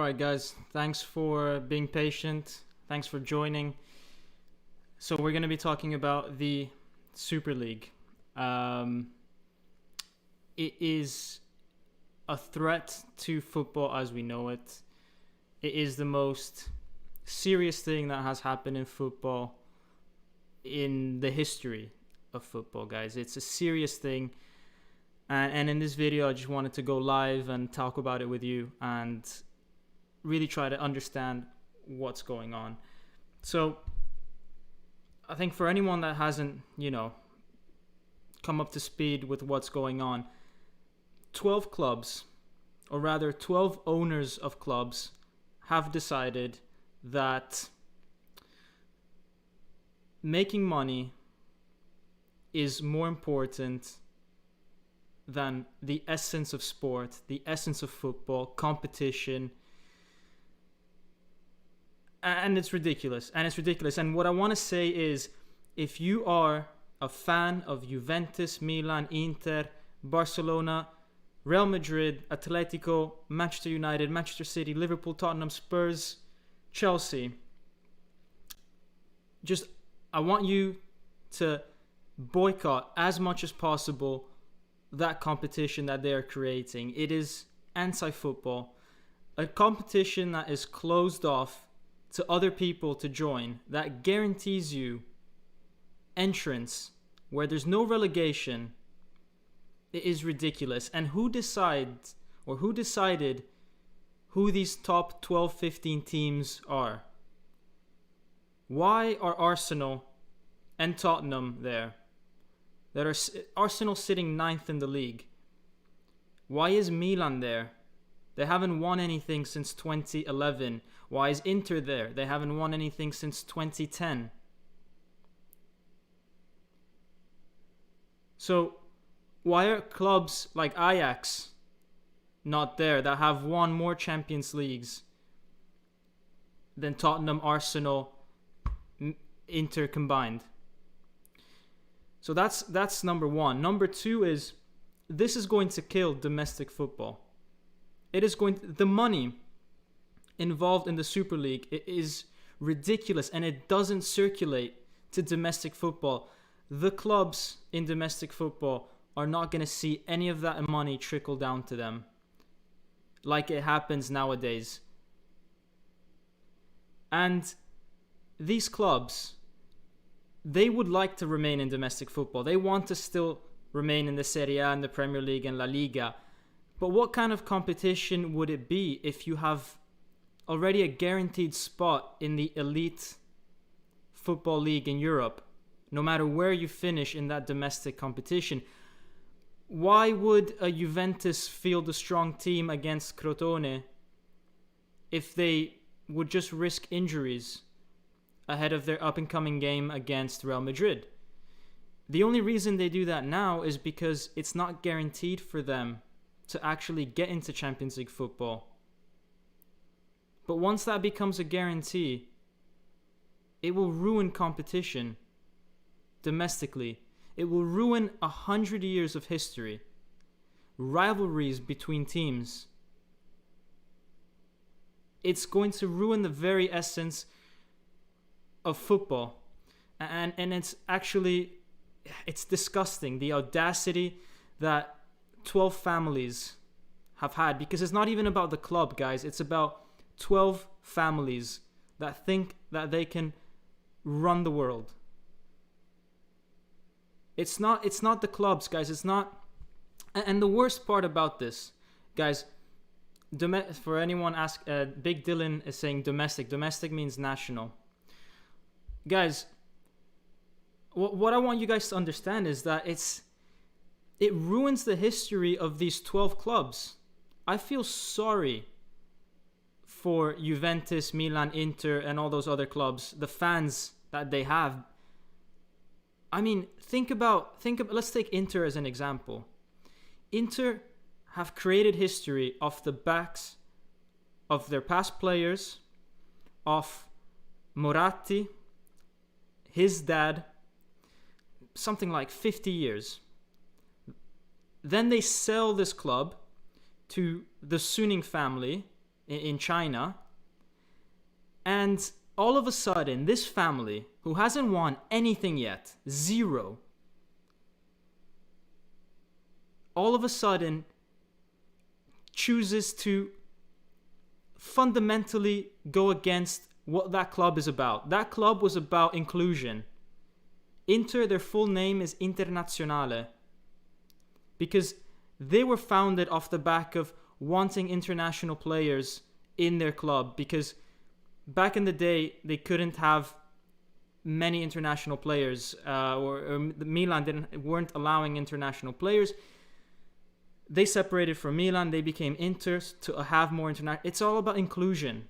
All right, guys. Thanks for being patient. Thanks for joining. So we're going to be talking about the Superleague. It is a threat to football as we know it. It is the most serious thing that has happened in football in the history of football, guys. It's a serious thing. And in this video, I just wanted to go live and talk about it with you and really try to understand what's going on. So I think for anyone that hasn't, come up to speed with what's going on, 12 clubs, or rather 12 owners of clubs, have decided that making money is more important than the essence of sport, the essence of football, competition. And it's ridiculous. And what I want to say is, if you are a fan of Juventus, Milan, Inter, Barcelona, Real Madrid, Atletico, Manchester United, Manchester City, Liverpool, Tottenham, Spurs, Chelsea, I want you to boycott as much as possible that competition that they are creating. It is anti-football. A competition that is closed off to other people to join, that guarantees you entrance, where there's no relegation. It is ridiculous. And who decided who these top 12, 15 teams are? Why are Arsenal and Tottenham there? That are Arsenal sitting 9th in the league. Why is Milan there? They haven't won anything since 2011. Why is Inter there? They haven't won anything since 2010. So why are clubs like Ajax not there, that have won more Champions Leagues than Tottenham, Arsenal, Inter combined? So that's number one. Number two is, this is going to kill domestic football. The money involved in the Super League is ridiculous, and it doesn't circulate to domestic football. The clubs in domestic football are not going to see any of that money trickle down to them like it happens nowadays. And these clubs, they would like to remain in domestic football. They want to still remain in the Serie A and the Premier League and La Liga. But what kind of competition would it be if you have already a guaranteed spot in the elite football league in Europe, no matter where you finish in that domestic competition? Why would a Juventus field a strong team against Crotone if they would just risk injuries ahead of their up-and-coming game against Real Madrid? The only reason they do that now is because it's not guaranteed for them to actually get into Champions League football. But once that becomes a guarantee, it will ruin competition domestically. It will ruin 100 years of history, rivalries between teams. It's going to ruin the very essence of football. And it's disgusting, the audacity that 12 families have had, because it's not even about the club, guys. It's about 12 families that think that they can run the world. It's not the clubs, guys. It's not. And the worst part about this, guys, for anyone Big Dylan is saying domestic. Domestic means national. Guys, what I want you guys to understand is that it ruins the history of these 12 clubs. I feel sorry for Juventus, Milan, Inter, and all those other clubs, the fans that they have. I mean, think about, let's take Inter as an example. Inter have created history off the backs of their past players, of Moratti, his dad, something like 50 years. Then they sell this club to the Suning family in China. And all of a sudden, this family, who hasn't won anything yet, zero, all of a sudden chooses to fundamentally go against what that club is about. That club was about inclusion. Inter, their full name is Internazionale, because they were founded off the back of wanting international players in their club, because back in the day they couldn't have many international players, or Milan weren't allowing international players. They separated from Milan, they became Inter to have more international. It's all about inclusion.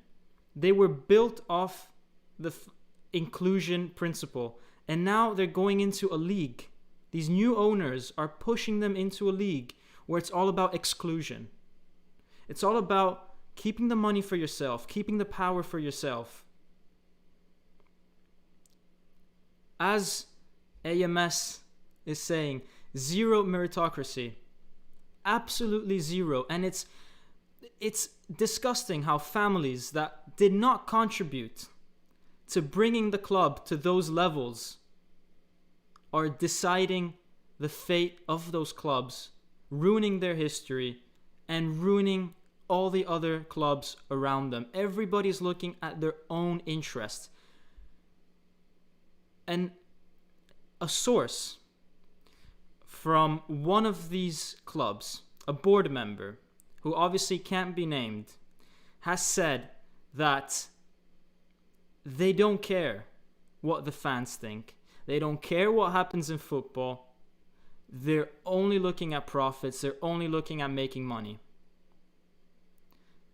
They were built off the inclusion principle, and now they're going into a league. These new owners are pushing them into a league where it's all about exclusion. It's all about keeping the money for yourself, keeping the power for yourself. As AMS is saying, zero meritocracy. Absolutely zero. And it's disgusting how families that did not contribute to bringing the club to those levels are deciding the fate of those clubs, ruining their history and ruining all the other clubs around them. Everybody's looking at their own interests. And a source from one of these clubs, a board member, who obviously can't be named, has said that they don't care what the fans think. They don't care what happens in football. They're only looking at profits. They're only looking at making money.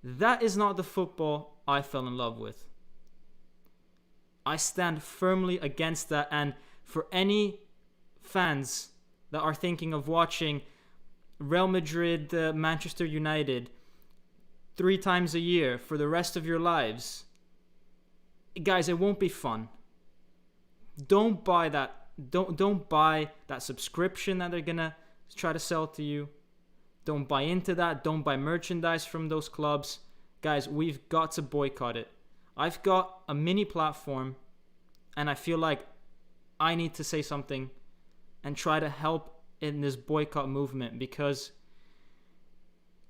That is not the football I fell in love with. I stand firmly against that, and for any fans that are thinking of watching Real Madrid, Manchester United 3 times a year for the rest of your lives, guys, it won't be fun. Don't buy that. Don't buy that subscription that they're gonna try to sell to you. Don't buy into that. Don't buy merchandise from those clubs. Guys, we've got to boycott it. I've got a mini platform, and I feel like I need to say something and try to help in this boycott movement, because,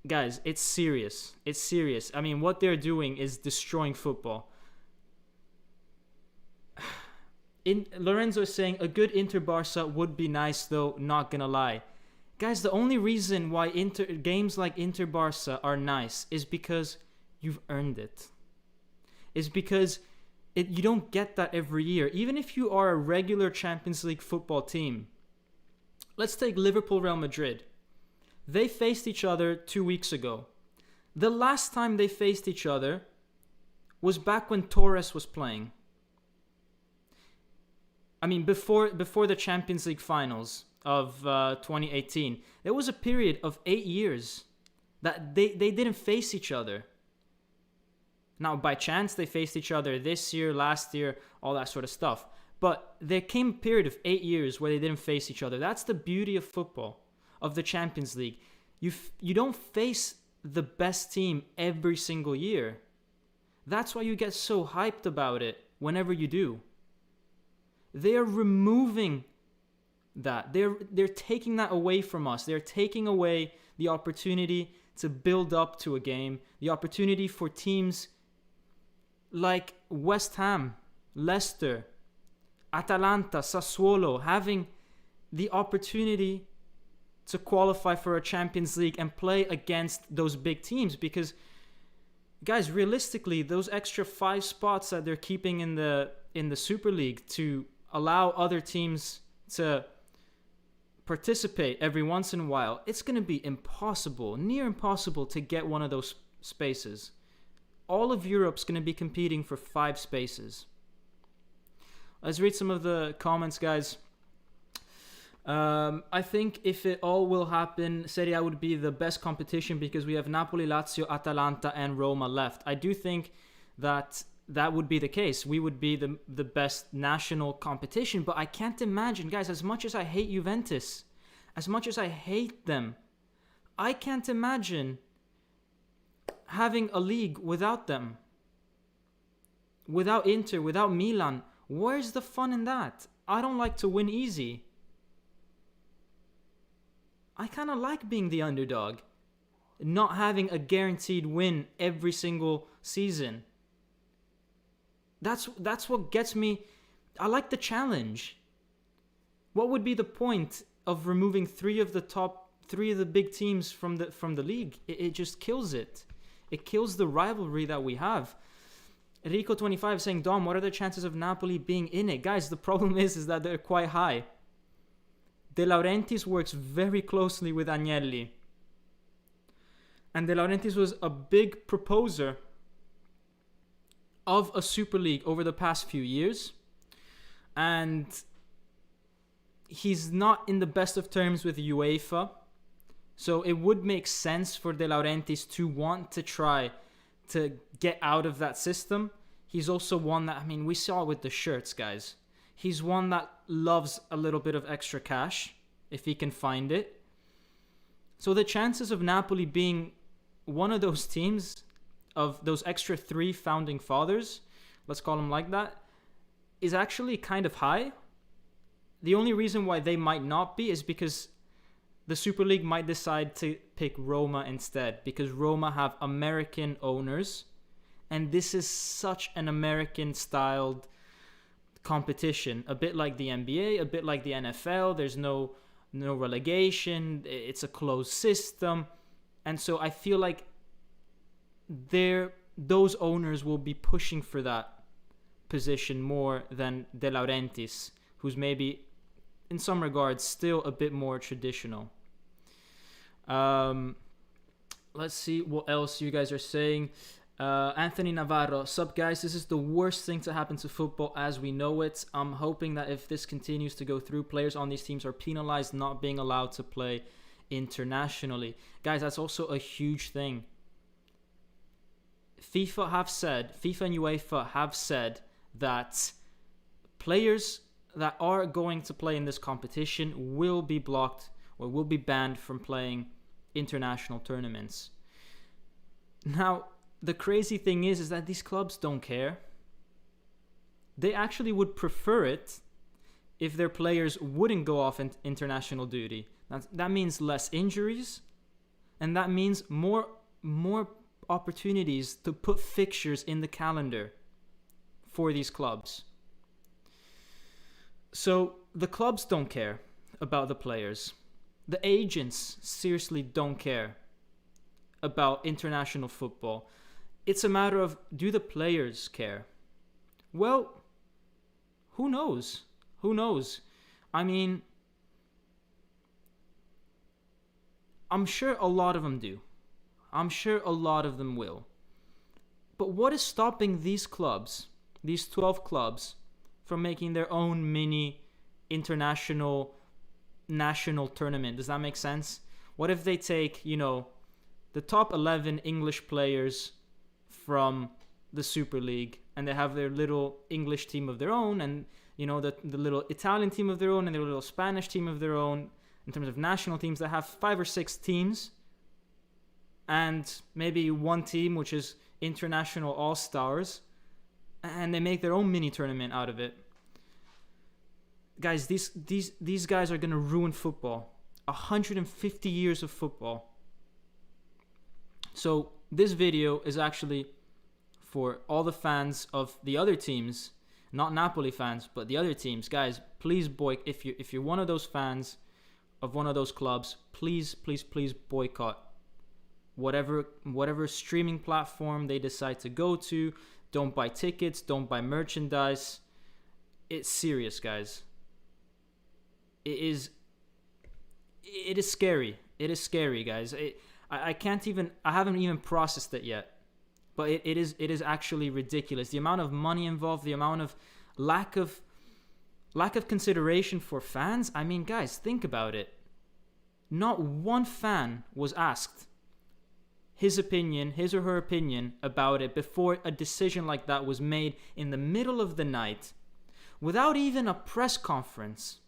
guys, it's serious. It's serious. I mean, what they're doing is destroying football. Lorenzo is saying a good Inter-Barca would be nice, though, not gonna lie. Guys, the only reason why games like Inter-Barca are nice is because you've earned it. Is because you don't get that every year. Even if you are a regular Champions League football team. Let's take Liverpool, Real Madrid. They faced each other 2 weeks ago. The last time they faced each other was back when Torres was playing. I mean, before the Champions League finals of 2018. There was a period of 8 years that they didn't face each other. Now, by chance, they faced each other this year, last year, all that sort of stuff. But there came a period of 8 years where they didn't face each other. That's the beauty of football, of the Champions League. You don't face the best team every single year. That's why you get so hyped about it whenever you do. They are removing that. They're taking that away from us. They're taking away the opportunity to build up to a game, the opportunity for teams like West Ham, Leicester, Atalanta, Sassuolo, having the opportunity to qualify for a Champions League and play against those big teams. Because, guys, realistically, those extra 5 spots that they're keeping in the Superleague to allow other teams to participate every once in a while, it's going to be impossible, near impossible, to get one of those spaces. All of Europe's going to be competing for 5 spaces. Let's read some of the comments, guys. I think if it all will happen, Serie A would be the best competition because we have Napoli, Lazio, Atalanta, and Roma left. I do think that would be the case. We would be the best national competition, but I can't imagine, guys, as much as I hate Juventus, as much as I hate them, I can't imagine having a league without them, without Inter, without Milan. Where's the fun in that? I don't like to win easy. I kind of like being the underdog, not having a guaranteed win every single season. That's what gets me. I like the challenge. What would be the point of removing three of the big teams from the league? It just kills it. It kills the rivalry that we have. Rico25 saying, Dom, what are the chances of Napoli being in it? Guys, the problem is that they're quite high. De Laurentiis works very closely with Agnelli. And De Laurentiis was a big proposer of a Super League over the past few years. And he's not in the best of terms with UEFA. So it would make sense for De Laurentiis to want to try to get out of that system. He's also one that, we saw it with the shirts, guys. He's one that loves a little bit of extra cash, if he can find it. So the chances of Napoli being one of those teams, of those extra 3 founding fathers, let's call them like that, is actually kind of high. The only reason why they might not be is because the Super League might decide to pick Roma instead, because Roma have American owners, and this is such an American-styled competition, a bit like the NBA, a bit like the NFL. There's no relegation. It's a closed system, and so I feel like those owners will be pushing for that position more than De Laurentiis, who's maybe in some regards still a bit more traditional. Let's see what else you guys are saying. Anthony Navarro, sup guys, this is the worst thing to happen to football as we know it. I'm hoping that if this continues to go through, players on these teams are penalized, not being allowed to play internationally. Guys, that's also a huge thing. FIFA and UEFA have said that players that are going to play in this competition will be blocked or will be banned from playing international tournaments. Now, the crazy thing is that these clubs don't care. They actually would prefer it if their players wouldn't go off in international duty. That means less injuries, and that means more opportunities to put fixtures in the calendar for these clubs. So the clubs don't care about the players. The agents seriously don't care about international football. It's a matter of, do the players care? Well, who knows? Who knows? I'm sure a lot of them do. I'm sure a lot of them will. But what is stopping these clubs, these 12 clubs, from making their own mini international national tournament? Does that make sense? What if they take, the top 11 English players from the Super League, and they have their little English team of their own, and the little Italian team of their own, and their little Spanish team of their own. In terms of national teams, they have 5 or 6 teams, and maybe one team which is international all-stars, and they make their own mini tournament out of it. Guys, these guys are gonna ruin football. 150 years of football. So this video is actually for all the fans of the other teams, not Napoli fans, but the other teams. Guys, please if you're one of those fans of one of those clubs, please boycott whatever streaming platform they decide to go to. Don't buy tickets, don't buy merchandise. It's serious, guys. It is scary. It is scary, guys. I haven't even processed it yet. But it is actually ridiculous. The amount of money involved, the amount of lack of consideration for fans. Guys, think about it. Not one fan was asked his or her opinion about it before a decision like that was made in the middle of the night, without even a press conference.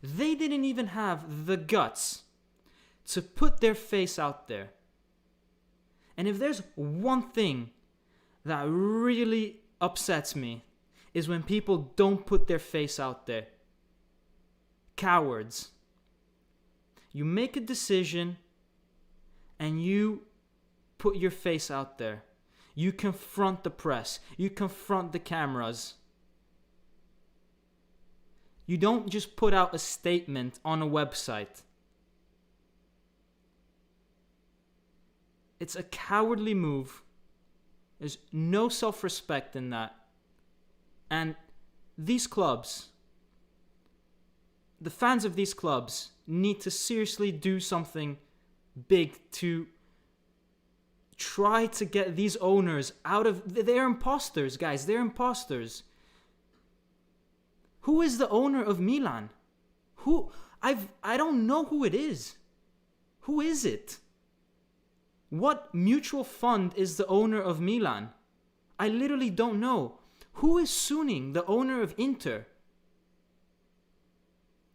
They didn't even have the guts to put their face out there And if there's one thing that really upsets me, is when people don't put their face out there. Cowards. You make a decision and you put your face out there. You confront the press. You confront the cameras. You don't just put out a statement on a website. It's a cowardly move. There's no self-respect in that. And these clubs, the fans of these clubs, need to seriously do something big to try to get these owners out of... They're imposters, guys. They're imposters. Who is the owner of Milan? I don't know who it is. Who is it? What mutual fund is the owner of Milan? I literally don't know. Who is Suning, the owner of Inter?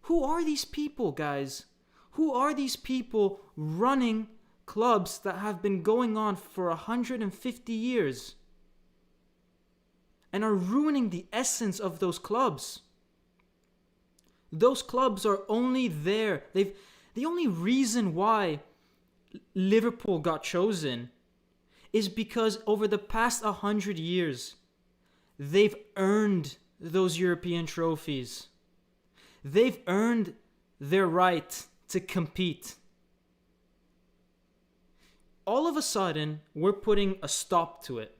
Who are these people, guys? Who are these people running clubs that have been going on for 150 years and are ruining the essence of those clubs? Those clubs are only there. The only reason why Liverpool got chosen is because over the past 100 years, they've earned those European trophies. They've earned their right to compete. All of a sudden, we're putting a stop to it.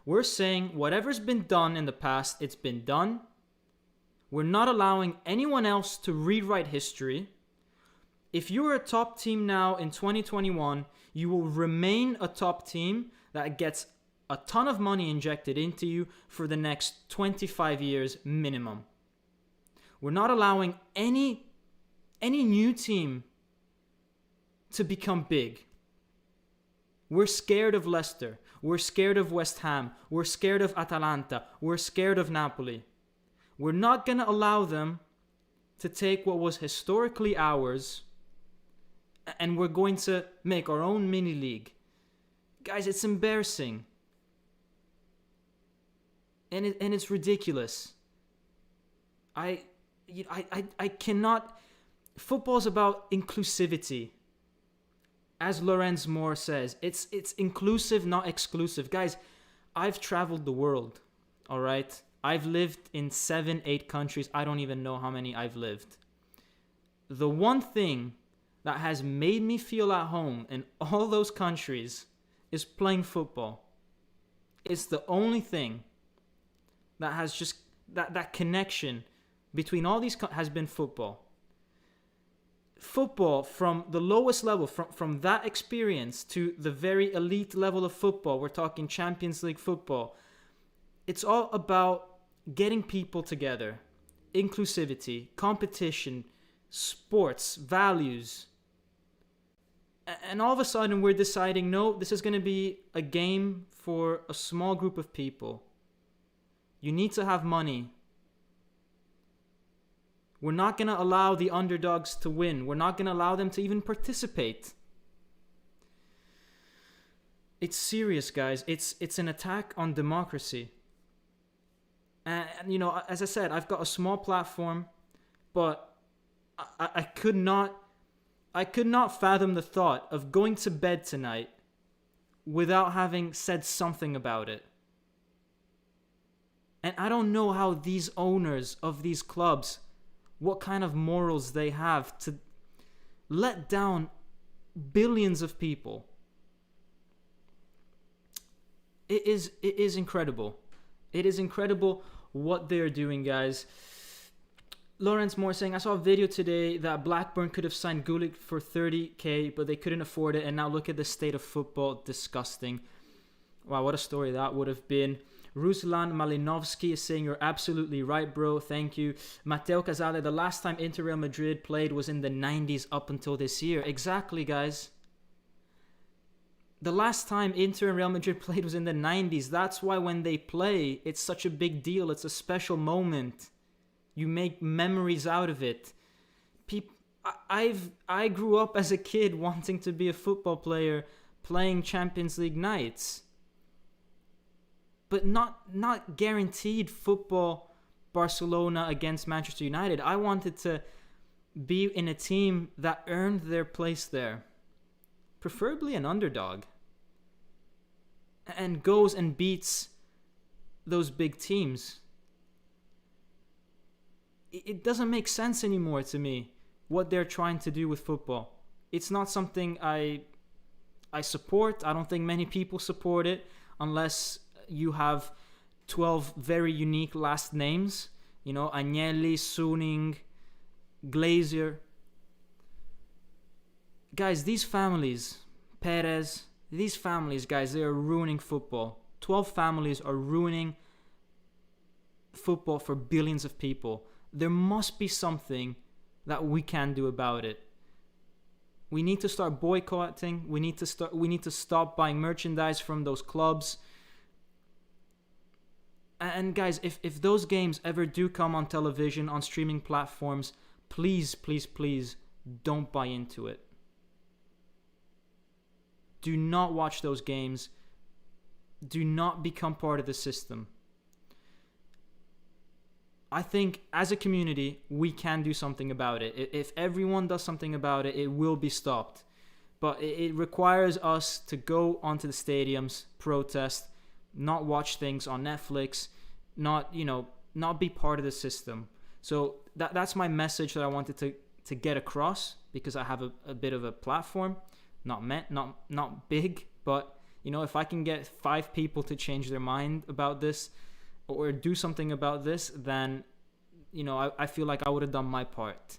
We're saying whatever's been done in the past, it's been done. We're not allowing anyone else to rewrite history. If you're a top team now in 2021, you will remain a top team that gets a ton of money injected into you for the next 25 years minimum. We're not allowing any new team to become big. We're scared of Leicester. We're scared of West Ham. We're scared of Atalanta. We're scared of Napoli. We're not going to allow them to take what was historically ours, and we're going to make our own mini league. Guys, it's embarrassing. And it's ridiculous. I cannot... Football's about inclusivity. As Lorenz Moore says, it's inclusive, not exclusive. Guys, I've traveled the world, all right? I've lived in 7-8 countries. I don't even know how many I've lived. The one thing that has made me feel at home in all those countries is playing football. It's the only thing that has just... That connection between all these has been football. Football, from the lowest level, from that experience to the very elite level of football, we're talking Champions League football, it's all about getting people together, inclusivity, competition, sports, values. And all of a sudden we're deciding, no, this is going to be a game for a small group of people. You need to have money. We're not going to allow the underdogs to win. We're not going to allow them to even participate. It's serious, guys. It's an attack on democracy. And, you know, as I said, I've got a small platform, but I could not fathom the thought of going to bed tonight without having said something about it. And I don't know how these owners of these clubs, what kind of morals they have to let down billions of people. It is incredible. It is incredible what they're doing, guys. Lawrence Moore saying, I saw a video today that Blackburn could have signed Gullit for 30k, but they couldn't afford it. And now look at the state of football. Disgusting. Wow, what a story that would have been. Ruslan Malinovsky is saying, you're absolutely right, bro. Thank you. Matteo Casale, the last time Inter Real Madrid played was in the 90s up until this year. Exactly, guys. The last time Inter and Real Madrid played was in the 90s. That's why when they play, it's such a big deal. It's a special moment. You make memories out of it. I grew up as a kid wanting to be a football player, playing Champions League nights, but not guaranteed football Barcelona against Manchester United. I wanted to be in a team that earned their place there, preferably an underdog, and goes and beats those big teams. It doesn't make sense anymore to me what they're trying to do with football. It's not something I support. I don't think many people support it unless you have 12 very unique last names. You know, Agnelli, Suning, Glazer. Guys, these families, Perez, these families, guys, they are ruining football. 12 families are ruining football for billions of people. There must be something that we can do about it. We need to start boycotting. We need to stop buying merchandise from those clubs. And guys, if those games ever do come on television, on streaming platforms, please, please, please don't buy into it. Do not watch those games. Do not become part of the system. I think as a community, we can do something about it. If everyone does something about it, it will be stopped. But it requires us to go onto the stadiums, protest, not watch things on Netflix, not be part of the system. So that's my message that I wanted to get across, because I have a bit of a platform, not big, but if I can get 5 people to change their mind about this or do something about this, then I feel like I would have done my part.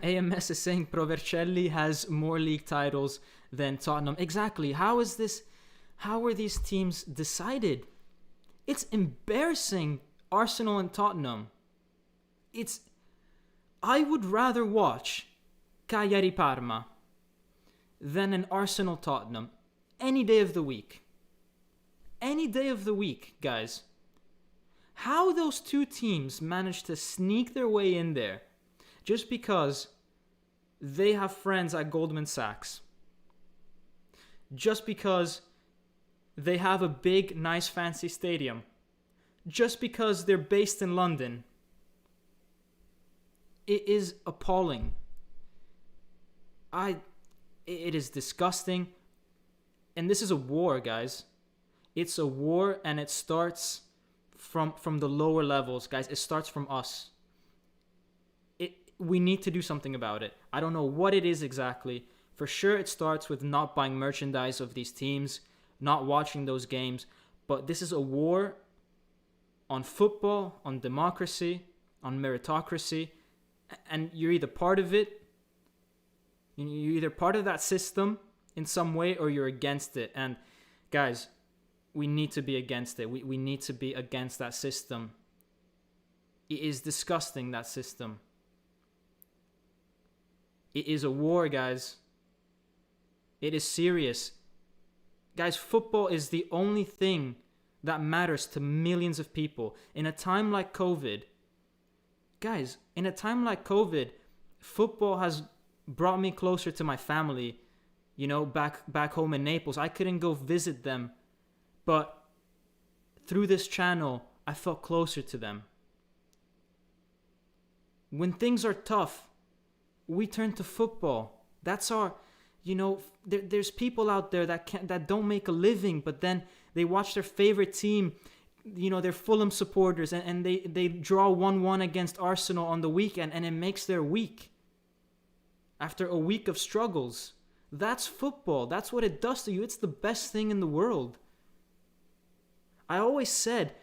AMS is saying Provercelli has more league titles than Tottenham. Exactly. How is this? How are these teams decided? It's embarrassing. Arsenal and Tottenham. I would rather watch Cagliari Parma than an Arsenal Tottenham any day of the week. Any day of the week, guys. How those two teams managed to sneak their way in there just because they have friends at Goldman Sachs. Just because they have a big, nice, fancy stadium. Just because they're based in London. It is appalling. It is disgusting. And this is a war, guys. It's a war, and it starts from the lower levels, guys. It starts from us. We need to do something about it. I don't know what it is exactly. For sure, it starts with not buying merchandise of these teams, not watching those games. But this is a war on football, on democracy, on meritocracy. And you're either part of it, you're either part of that system in some way, or you're against it. And guys, we need to be against it. We need to be against that system. It is disgusting, that system. It is a war, guys. It is serious. Guys, football is the only thing that matters to millions of people. In a time like COVID, guys, football has brought me closer to my family, back home in Naples. I couldn't go visit them, but through this channel, I felt closer to them. When things are tough, we turn to football. That's our, there's people out there that don't make a living, but then they watch their favorite team. They're Fulham supporters, and they draw 1-1 against Arsenal on the weekend, and it makes their week. After a week of struggles. That's football. That's what it does to you. It's the best thing in the world. I always said,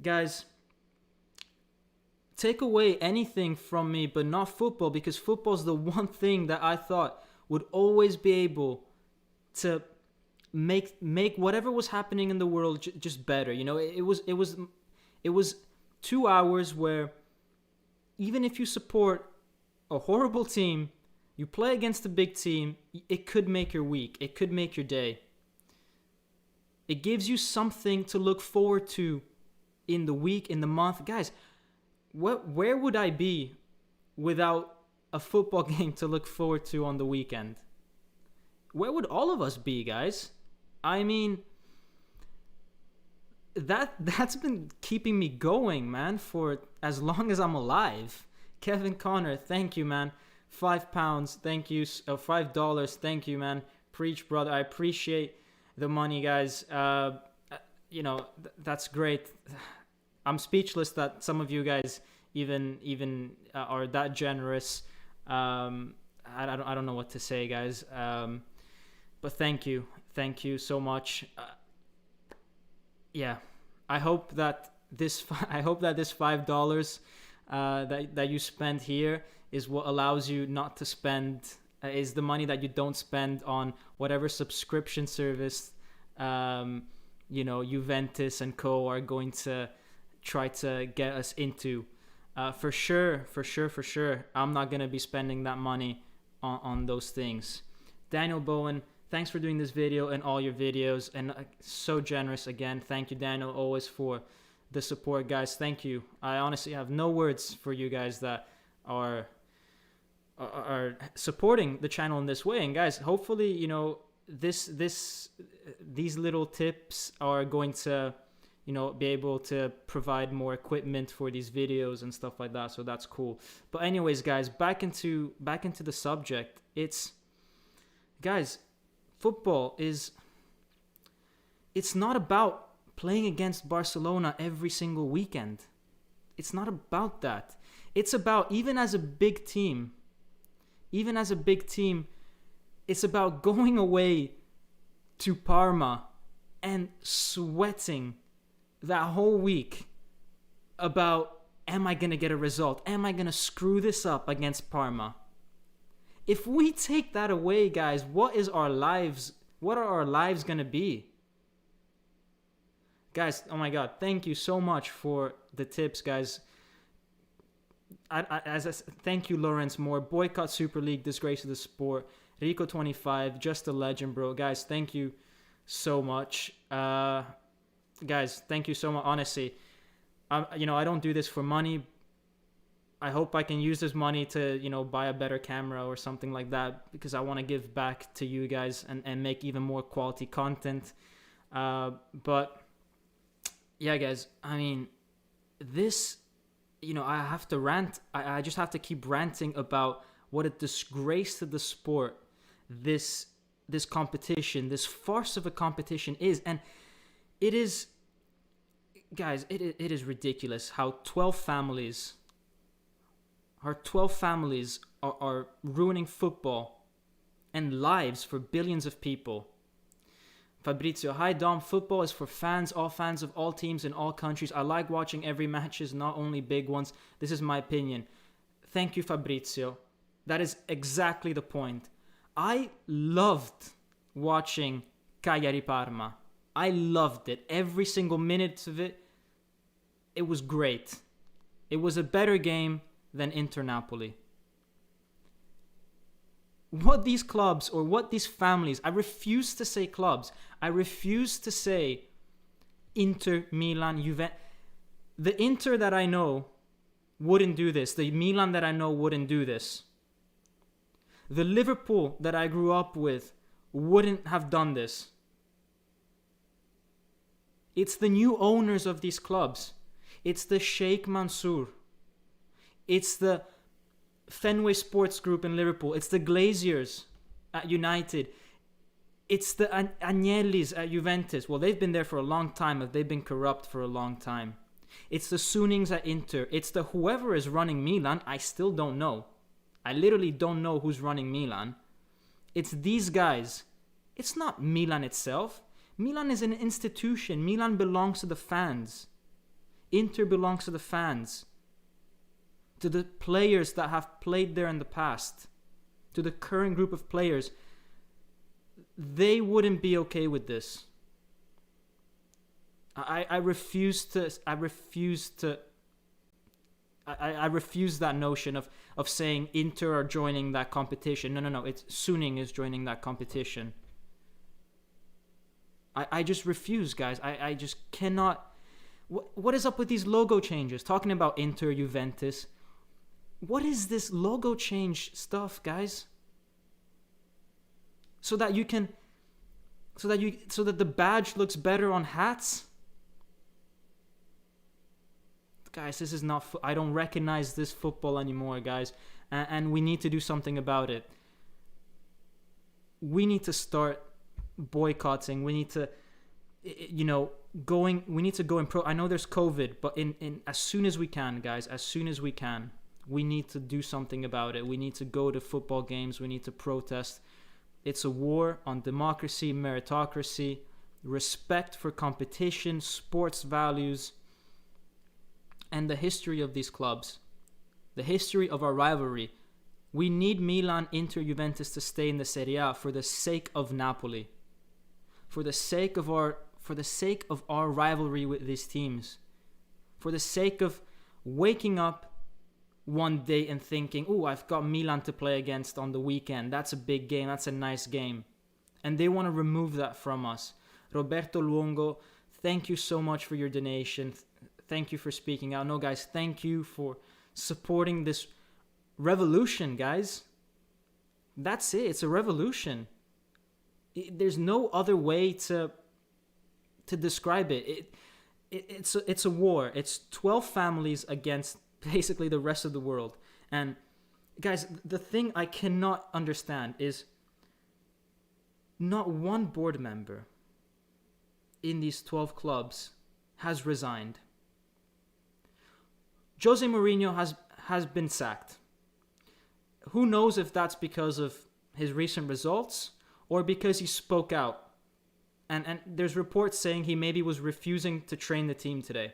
guys, take away anything from me but not football, because football is the one thing that I thought would always be able to make whatever was happening in the world just better. It was 2 hours where even if you support a horrible team, you play against a big team, it could make your week. It could make your day. It gives you something to look forward to in the week, in the month. Guys, where would I be without a football game to look forward to on the weekend? where would all of us be, guys? I mean, that's been keeping me going, man, for as long as I'm alive. Kevin Connor, thank you, man. £5, thank you. $5, thank you, man. Preach, brother. I appreciate the money, guys. That's great. I'm speechless that some of you guys even are that generous. I don't know what to say, guys. But thank you so much. I hope that this $5 that you spend here is what allows you not to spend, is the money that you don't spend on whatever subscription service Juventus and co are going to try to get us into. For sure, I'm not going to be spending that money on those things. Daniel Bowen, thanks for doing this video and all your videos, and so generous again. Thank you, Daniel, always for the support, guys. Thank you. I honestly have no words for you guys that are supporting the channel in this way. And guys, hopefully, these little tips are going to be able to provide more equipment for these videos and stuff like that. So that's cool. But anyways, guys, back into the subject. Guys, football it's not about playing against Barcelona every single weekend. It's not about that. It's about, even as a big team, it's about going away to Parma and sweating that whole week about, am I going to get a result? Am I going to screw this up against Parma? If we take that away, guys, what are our lives going to be? Guys, oh my God, thank you so much for the tips, guys. Thank you, Lawrence Moore. Boycott Super League, disgrace of the sport. Rico25, just a legend, bro. Guys, thank you so much. Guys, thank you so much. Honestly, I don't do this for money. I hope I can use this money to, buy a better camera or something like that, because I want to give back to you guys and make even more quality content. But yeah, guys, I mean, this, I have to rant. I just have to keep ranting about what a disgrace to the sport this competition, this farce of a competition is. And it is, guys, it is ridiculous how 12 families are ruining football and lives for billions of people. Fabrizio, hi Dom, football is for fans, all fans of all teams in all countries. I like watching every matches, not only big ones. This is my opinion. Thank you, Fabrizio. That is exactly the point. I loved watching Cagliari-Parma. I loved it. Every single minute of it. It was great. It was a better game than Inter-Napoli. What these clubs or what these families, I refuse to say clubs. I refuse to say Inter, Milan, Juventus. The Inter that I know wouldn't do this. The Milan that I know wouldn't do this. The Liverpool that I grew up with wouldn't have done this. It's the new owners of these clubs. It's the Sheikh Mansour. It's the Fenway Sports Group in Liverpool. It's the Glaziers at United. It's the Agnellis at Juventus. Well, they've been there for a long time, but they've been corrupt for a long time. It's the Sunings at Inter. It's the whoever is running Milan. I still don't know. I literally don't know who's running Milan. It's these guys. It's not Milan itself. Milan is an institution. Milan belongs to the fans. Inter belongs to the fans. To the players that have played there in the past. To the current group of players. They wouldn't be okay with this. I refuse that notion of saying Inter are joining that competition. No. It's Suning is joining that competition. I just refuse, guys. I just cannot. What is up with these logo changes? Talking about Inter, Juventus. What is this logo change stuff, guys? so that the badge looks better on hats. Guys, this is not I don't recognize this football anymore, guys, and we need to do something about it. We need to start boycotting. We need to we need to go in pro. I know there's COVID, but in as soon as we can, guys, as soon as we can, we need to do something about it. We need to go to football games. We need to protest. It's a war on democracy, meritocracy, respect for competition, sports values, and the history of these clubs, the history of our rivalry. We need Milan, Inter, Juventus to stay in the Serie A for the sake of Napoli, for the sake of our rivalry with these teams, for the sake of waking up one day and thinking, oh, I've got Milan to play against on the weekend. That's a big game. That's a nice game. And they want to remove that from us. Roberto Luongo, thank you so much for your donation. Thank you for speaking out. No, guys, thank you for supporting this revolution, guys. That's it. It's a revolution. There's no other way to describe it. It's a war. It's 12 families against basically the rest of the world. And guys, the thing I cannot understand is not one board member in these 12 clubs has resigned. Jose Mourinho has been sacked. Who knows if that's because of his recent results or because he spoke out. And there's reports saying he maybe was refusing to train the team today.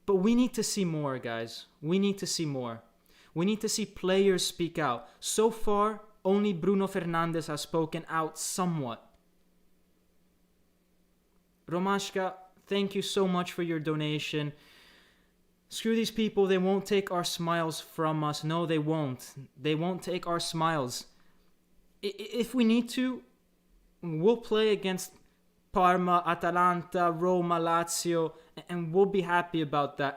But we need to see more, guys. We need to see more. We need to see players speak out. So far, only Bruno Fernandes has spoken out somewhat. Romashka, thank you so much for your donation. Screw these people. They won't take our smiles from us. No, they won't. They won't take our smiles. If we need to, we'll play against Parma, Atalanta, Roma, Lazio, and we'll be happy about that.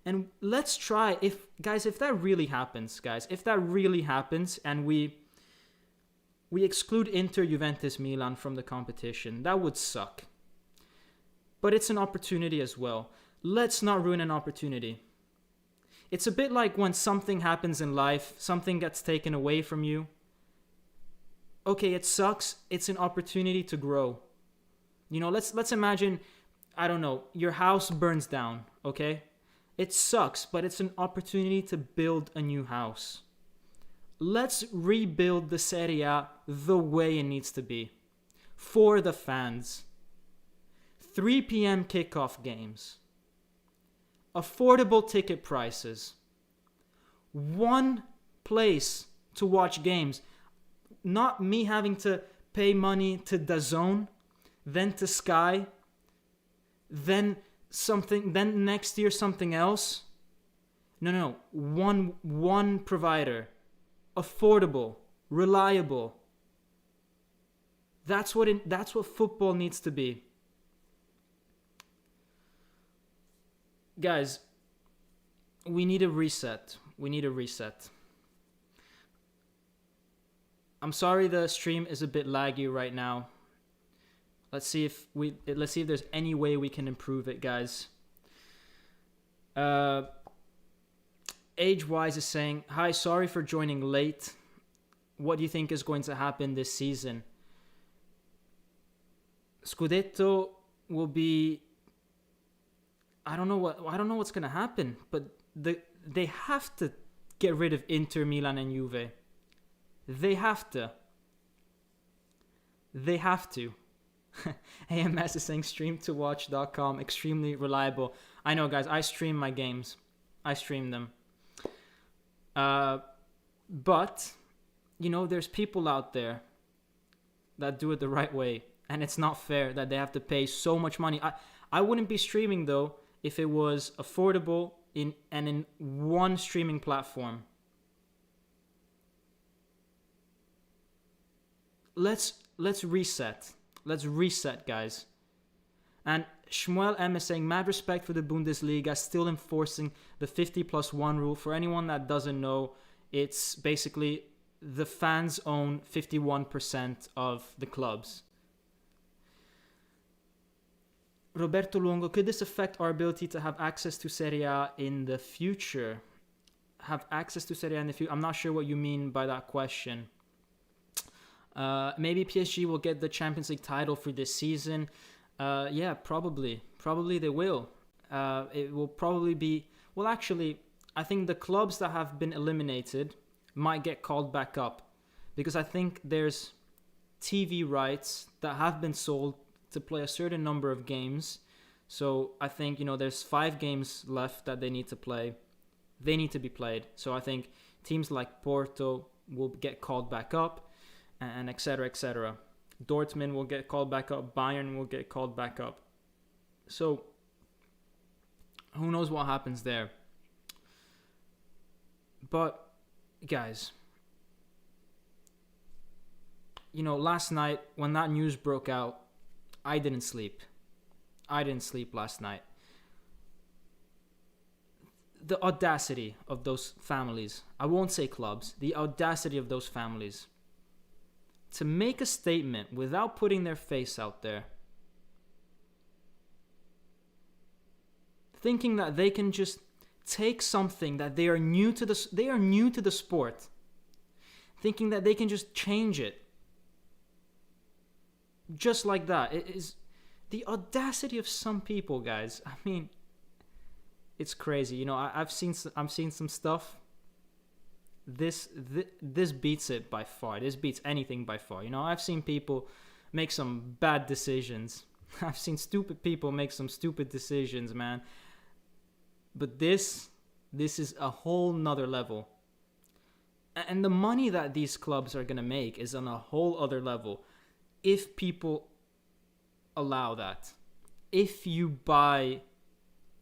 And let's try, if that really happens, and we exclude Inter, Juventus, Milan from the competition, that would suck. But it's an opportunity as well. Let's not ruin an opportunity. It's a bit like when something happens in life, something gets taken away from you. Okay, it sucks. It's an opportunity to grow. Let's imagine, I don't know, your house burns down, okay? It sucks, but it's an opportunity to build a new house. Let's rebuild the Serie A the way it needs to be. For the fans. 3 p.m. kickoff games. Affordable ticket prices. One place to watch games. Not me having to pay money to DAZN, then to Sky, then next year something else. No. One provider. Affordable, reliable. That's what football needs to be. Guys, we need a reset. I'm sorry the stream is a bit laggy right now. Let's see if there's any way we can improve it, guys. Age-wise is saying, hi, sorry for joining late. What do you think is going to happen this season? Scudetto will be, I don't know what's going to happen, but they have to get rid of Inter, Milan and Juve. They have to. AMS is saying streamtowatch.com, extremely reliable. I know, guys, I stream my games. I stream them. But, there's people out there that do it the right way. And it's not fair that they have to pay so much money. I wouldn't be streaming, though, if it was affordable in one streaming platform. Let's reset. Let's reset, guys. And Shmuel M is saying, mad respect for the Bundesliga, still enforcing the 50+1 rule. For anyone that doesn't know, it's basically the fans own 51% of the clubs. Roberto Luongo, could this affect our ability to have access to Serie A in the future? Have access to Serie A in the future? I'm not sure what you mean by that question. Maybe PSG will get the Champions League title for this season. Yeah, probably. Probably they will. It will probably be... Well, actually, I think the clubs that have been eliminated might get called back up. Because I think there's TV rights that have been sold to play a certain number of games. So I think, there's 5 games left that they need to play. They need to be played. So I think teams like Porto will get called back up, and etc., etc. Dortmund will get called back up. Bayern will get called back up. So who knows what happens there. But, guys, last night when that news broke out, I didn't sleep. Last night. The audacity of those families, I won't say clubs, the audacity of those families to make a statement without putting their face out there, thinking that they can just take something that they are new to the sport, thinking that they can just change it just like that. It is the audacity of some people, guys. I mean, it's crazy. I've seen some stuff. This beats it by far. This beats anything by far. I've seen people make some bad decisions. I've seen stupid people make some stupid decisions, man. But this is a whole nother level. And the money that these clubs are going to make is on a whole other level. If people allow that. If you buy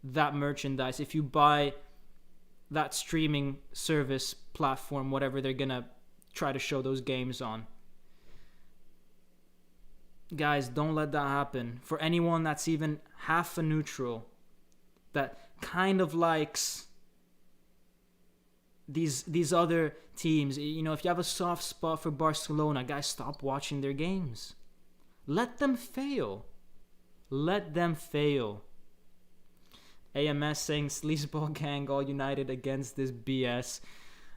that merchandise, if you buy that streaming service platform, whatever they're going to try to show those games on. Guys, don't let that happen. For anyone that's even half a neutral, that kind of likes these other teams, if you have a soft spot for Barcelona, guys, stop watching their games. Let them fail. Let them fail. AMS saying sleazeball gang all united against this BS.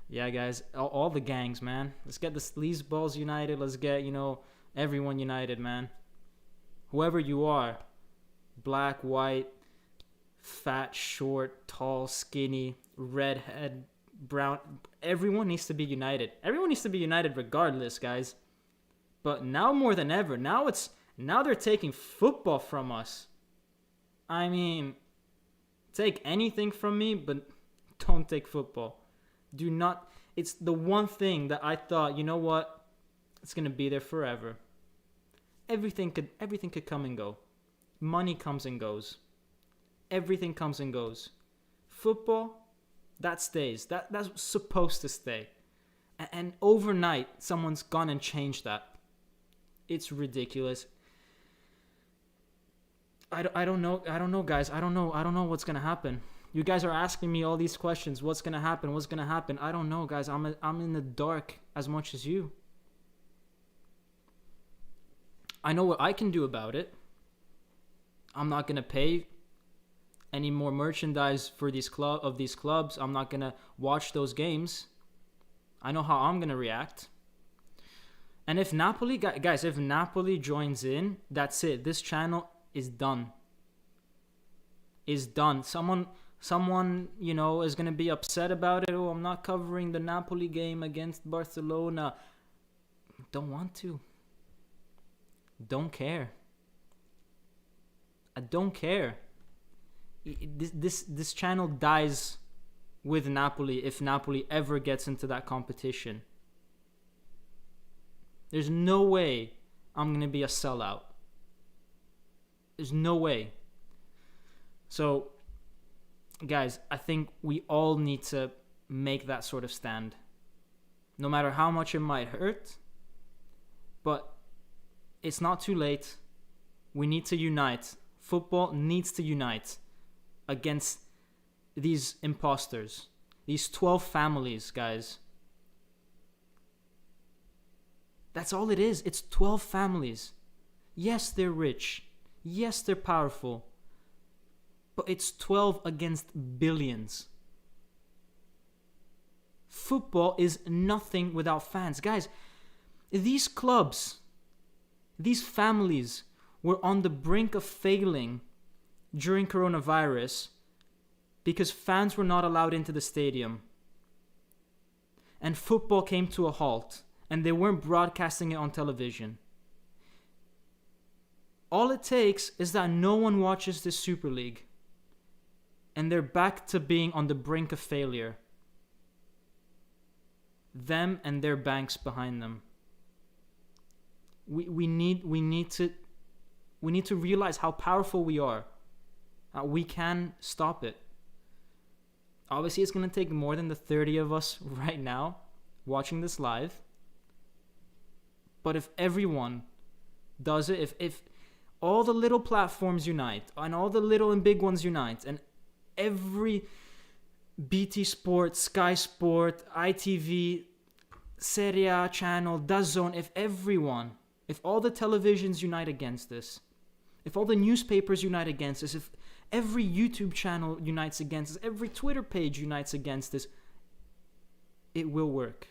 Yeah, guys, all the gangs, man. Let's get the sleazeballs united. Let's get, everyone united, man. Whoever you are, black, white, fat, short, tall, skinny, redhead, brown, everyone needs to be united. Everyone needs to be united regardless, guys. But now more than ever, now they're taking football from us. I mean, take anything from me, but don't take football. Do not. It's the one thing that I thought, what? It's going to be there forever. Everything could come and go. Money comes and goes. Everything comes and goes. Football, that stays. That's supposed to stay. And overnight, someone's gone and changed that. It's ridiculous. I don't know, guys. I don't know what's gonna happen. You guys are asking me all these questions. What's gonna happen? What's gonna happen? I don't know, guys. I'm in the dark as much as you. I know what I can do about it. I'm not gonna pay any more merchandise for these clubs. I'm not gonna watch those games. I know how I'm gonna react. And if Napoli, guys, if Napoli joins in, that's it. This channel is done. Is done. Someone, is going to be upset about it. Oh, I'm not covering the Napoli game against Barcelona. Don't want to. Don't care. I don't care. This channel dies with Napoli if Napoli ever gets into that competition. There's no way I'm going to be a sellout. There's no way. So, guys, I think we all need to make that sort of stand. No matter how much it might hurt. But it's not too late. We need to unite. Football needs to unite against these imposters. These 12 families, guys. That's all it is. It's 12 families. Yes, they're rich. Yes, they're powerful. But it's 12 against billions. Football is nothing without fans. Guys, these clubs, these families were on the brink of failing during coronavirus because fans were not allowed into the stadium. And football came to a halt, and they weren't broadcasting it on television. All it takes is that no one watches this Super League, and they're back to being on the brink of failure. Them and their banks behind them. We need to realize how powerful we are. We can stop it. Obviously, it's going to take more than the 30 of us right now watching this live. But if everyone does it, if all the little platforms unite, and all the little and big ones unite, and every BT Sport, Sky Sport, ITV, Serie A channel, DAZN, if all the televisions unite against this, if all the newspapers unite against this, if every YouTube channel unites against this, every Twitter page unites against this, it will work.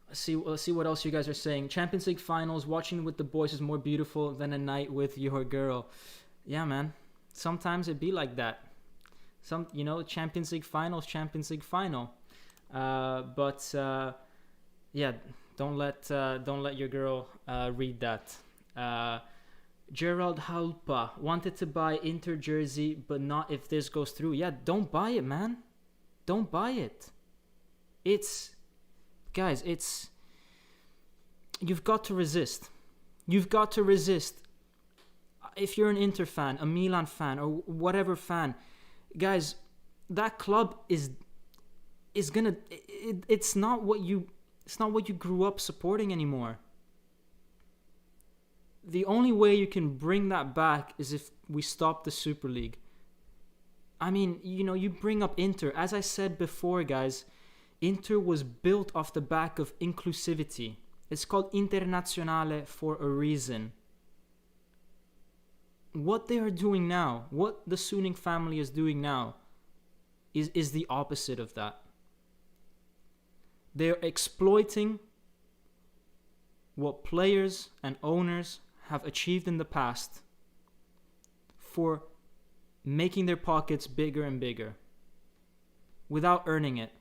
Let's see what else you guys are saying. Champions League finals, watching with the boys is more beautiful than a night with your girl. Yeah, man. Sometimes it be like that. Champions League final. Yeah, don't let your girl read that. Gerald Halpa wanted to buy Inter jersey, but not if this goes through. Yeah, don't buy it, man. Don't buy it. Guys, you've got to resist. You've got to resist. If you're an Inter fan, a Milan fan, or whatever fan, guys, that club is gonna. It's not what you grew up supporting anymore. The only way you can bring that back is if we stop the Super League. I mean, you bring up Inter. As I said before, guys, Inter was built off the back of inclusivity. It's called Internazionale for a reason. What they are doing now, what the Suning family is doing now, is the opposite of that. They're exploiting what players and owners have achieved in the past for making their pockets bigger and bigger without earning it.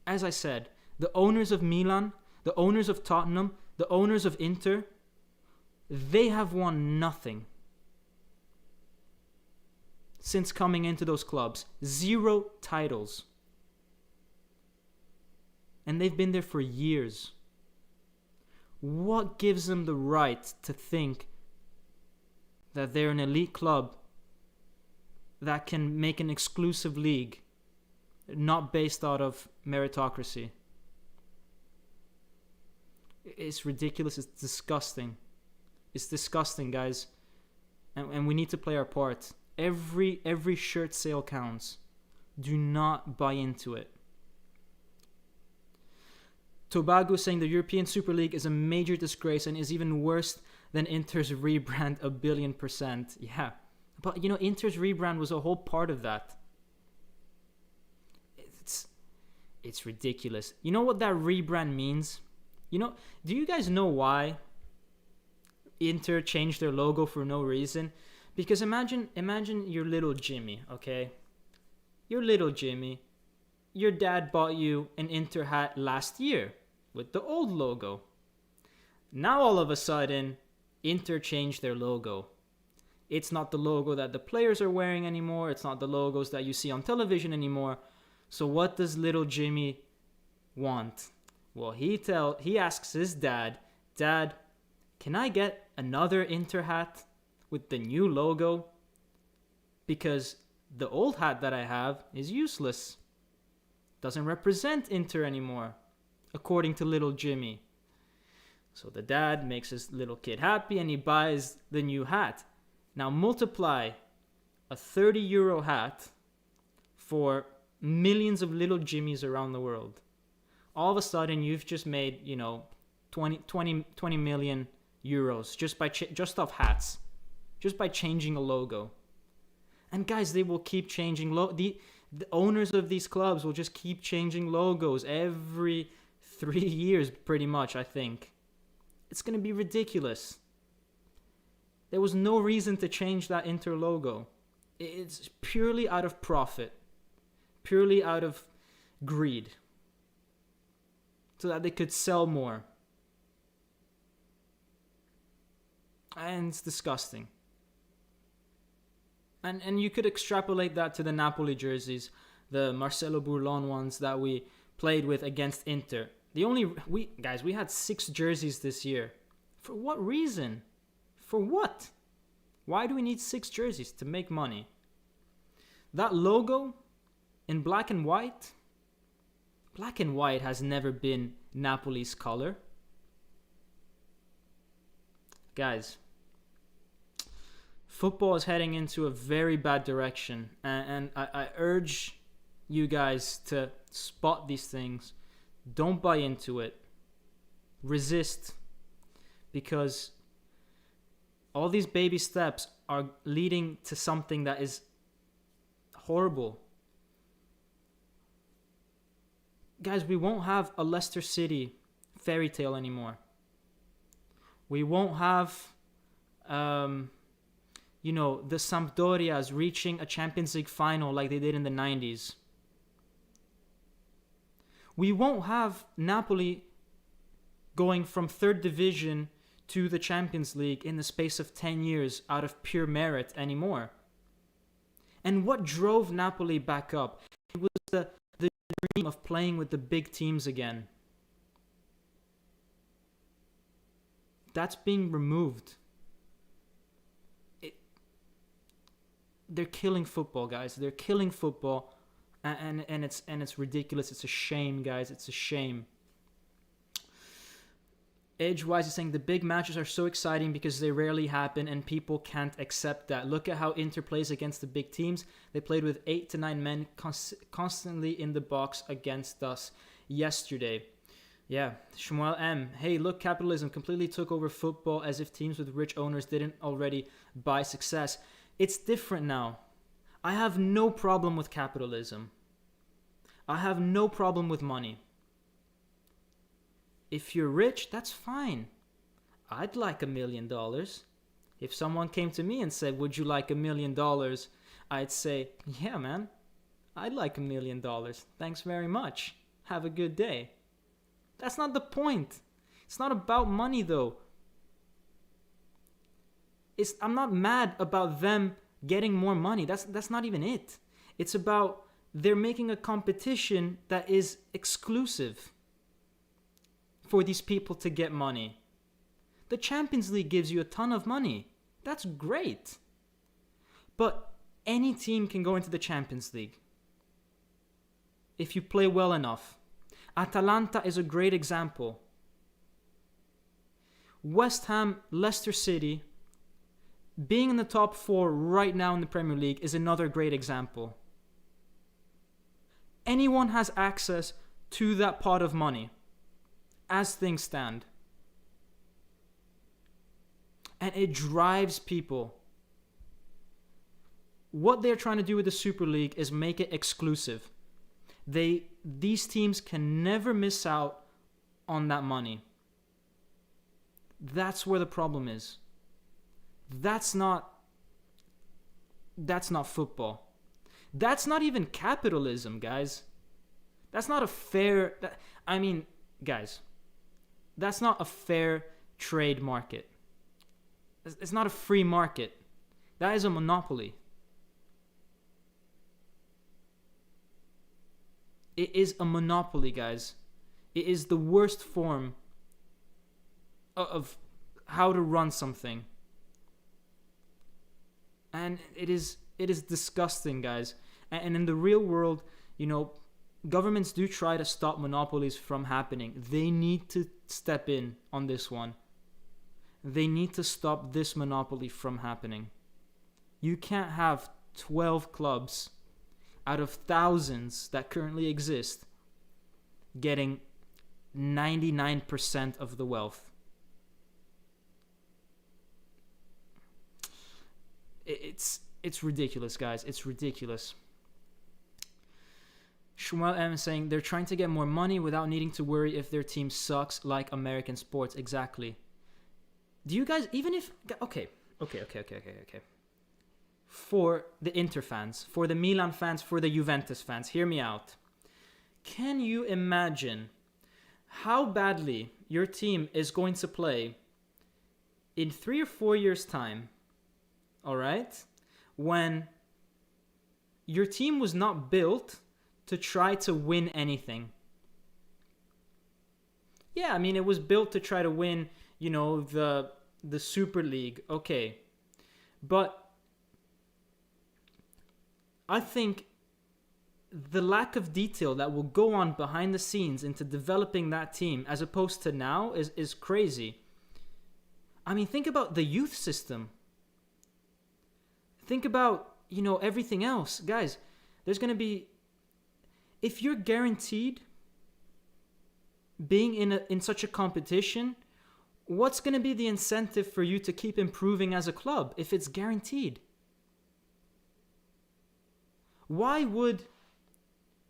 As I said, the owners of Milan, the owners of Tottenham, the owners of Inter, they have won nothing since coming into those clubs. 0 titles. And they've been there for years. What gives them the right to think that they're an elite club that can make an exclusive league not based out of meritocracy? It's ridiculous. It's disgusting. It's disgusting, guys. And we need to play our part. Every shirt sale counts. Do not buy into it. Tobago saying the European Super League is a major disgrace and is even worse than Inter's rebrand 1,000,000,000%. Yeah. But, Inter's rebrand was a whole part of that. It's ridiculous. You know what that rebrand means? Do you guys know why Inter changed their logo for no reason? Because imagine your little Jimmy, okay? Your little Jimmy. Your dad bought you an Inter hat last year with the old logo. Now all of a sudden, Inter changed their logo. It's not the logo that the players are wearing anymore. It's not the logos that you see on television anymore. So what does little Jimmy want? Well, he asks his dad, "Dad, can I get another Inter hat with the new logo? Because the old hat that I have is useless. Doesn't represent Inter anymore," according to little Jimmy. So the dad makes his little kid happy and he buys the new hat. Now multiply a €30 hat for millions of little Jimmies around the world. All of a sudden, you've just made, 20 million euros just off hats, just by changing a logo. And guys, they will keep changing the owners of these clubs will just keep changing logos every 3 years, pretty much, I think. It's going to be ridiculous. There was no reason to change that Inter logo. It's purely out of profit, purely out of greed, so that they could sell more. And it's disgusting. And you could extrapolate that to the Napoli jerseys, the Marcelo Burlon ones that we played with against Inter. We had 6 jerseys this year. For what reason? For what? Why do we need 6 jerseys? To make money. That logo in black and white has never been Napoli's color. Guys, football is heading into a very bad direction, and I urge you guys to spot these things. Don't buy into it. Resist, because all these baby steps are leading to something that is horrible. Guys, we won't have a Leicester City fairy tale anymore. We won't have the Sampdorias reaching a Champions League final like they did in the 90s. We won't have Napoli going from 3rd division to the Champions League in the space of 10 years out of pure merit anymore. And what drove Napoli back up? It was the dream of playing with the big teams again. That's being removed. They're killing football, guys. They're killing football, and it's ridiculous. It's a shame, guys. It's a shame. Edgewise is saying the big matches are so exciting because they rarely happen and people can't accept that. Look at how Inter plays against the big teams. They played with 8 to 9 men constantly in the box against us yesterday. Yeah, Shmuel M. Hey, look, capitalism completely took over football as if teams with rich owners didn't already buy success. It's different now. I have no problem with capitalism. I have no problem with money. If you're rich, that's fine. I'd like $1 million. If someone came to me and said, would you like $1 million? I'd say, yeah, man, I'd like $1 million. Thanks very much. Have a good day. That's not the point. It's not about money, though. I'm not mad about them getting more money. That's not even it. It's about they're making a competition that is exclusive for these people to get money. The Champions League gives you a ton of money. That's great. But any team can go into the Champions League if you play well enough. Atalanta is a great example. West Ham, Leicester City, being in the top 4 right now in the Premier League is another great example. Anyone has access to that pot of money as things stand. And it drives people. What they're trying to do with the Super League is make it exclusive. These teams can never miss out on that money. That's where the problem is. That's not football. That's not even capitalism, guys. That's not a fair... guys, that's not a fair trade market. It's not a free market. That is a monopoly. It is a monopoly, guys. It is the worst form of how to run something. And it is disgusting, guys. And in the real world, governments do try to stop monopolies from happening. They need to step in on this one. They need to stop this monopoly from happening. You can't have 12 clubs out of thousands that currently exist getting 99% of the wealth. It's ridiculous, guys. It's ridiculous. Shmuel M is saying they're trying to get more money without needing to worry if their team sucks, like American sports. Exactly. Do you guys, even if... Okay. For the Inter fans, for the Milan fans, for the Juventus fans, hear me out. Can you imagine how badly your team is going to play in 3 or 4 years' time, all right, when your team was not built to try to win anything? Yeah, I mean, it was built to try to win, the Superleague, okay. But I think the lack of detail that will go on behind the scenes into developing that team as opposed to now is crazy. I mean, think about the youth system. Think about, everything else. Guys, there's going to be... If you're guaranteed being in such a competition, what's going to be the incentive for you to keep improving as a club if it's guaranteed? Why would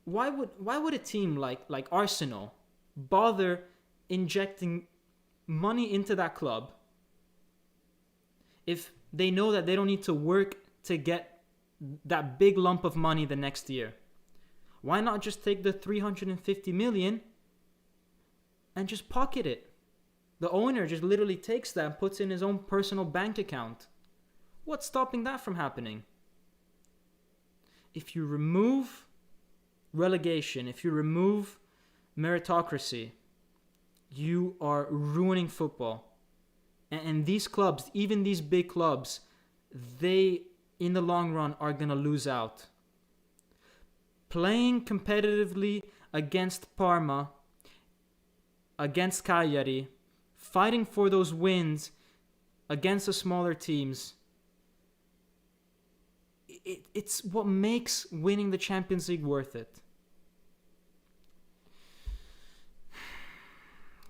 a team like Arsenal bother injecting money into that club if they know that they don't need to work to get that big lump of money the next year? Why not just take the 350 million and just pocket it? The owner just literally takes that and puts in his own personal bank account. What's stopping that from happening? If you remove relegation, if you remove meritocracy, you are ruining football. And these clubs, even these big clubs, they, in the long run, are going to lose out. Playing competitively against Parma, against Cagliari, fighting for those wins against the smaller teams, it's what makes winning the Champions League worth it.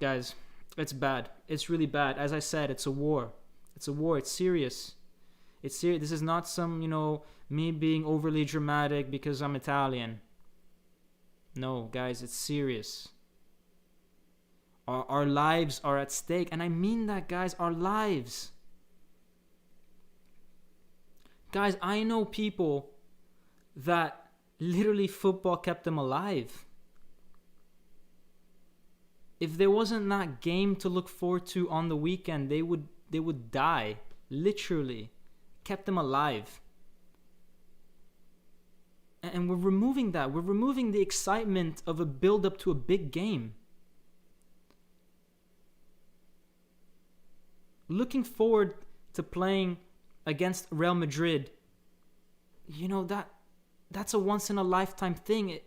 Guys, it's bad. It's really bad. As I said, it's a war. It's a war. It's serious. It's serious. This is not some, me being overly dramatic because I'm Italian. No, guys, it's serious. Our lives are at stake. And I mean that, guys, our lives. Guys, I know people that literally football kept them alive. If there wasn't that game to look forward to on the weekend, they would die. Literally. Kept them alive. And we're removing that. We're removing the excitement of a build-up to a big game. Looking forward to playing against Real Madrid, that's a once-in-a-lifetime thing.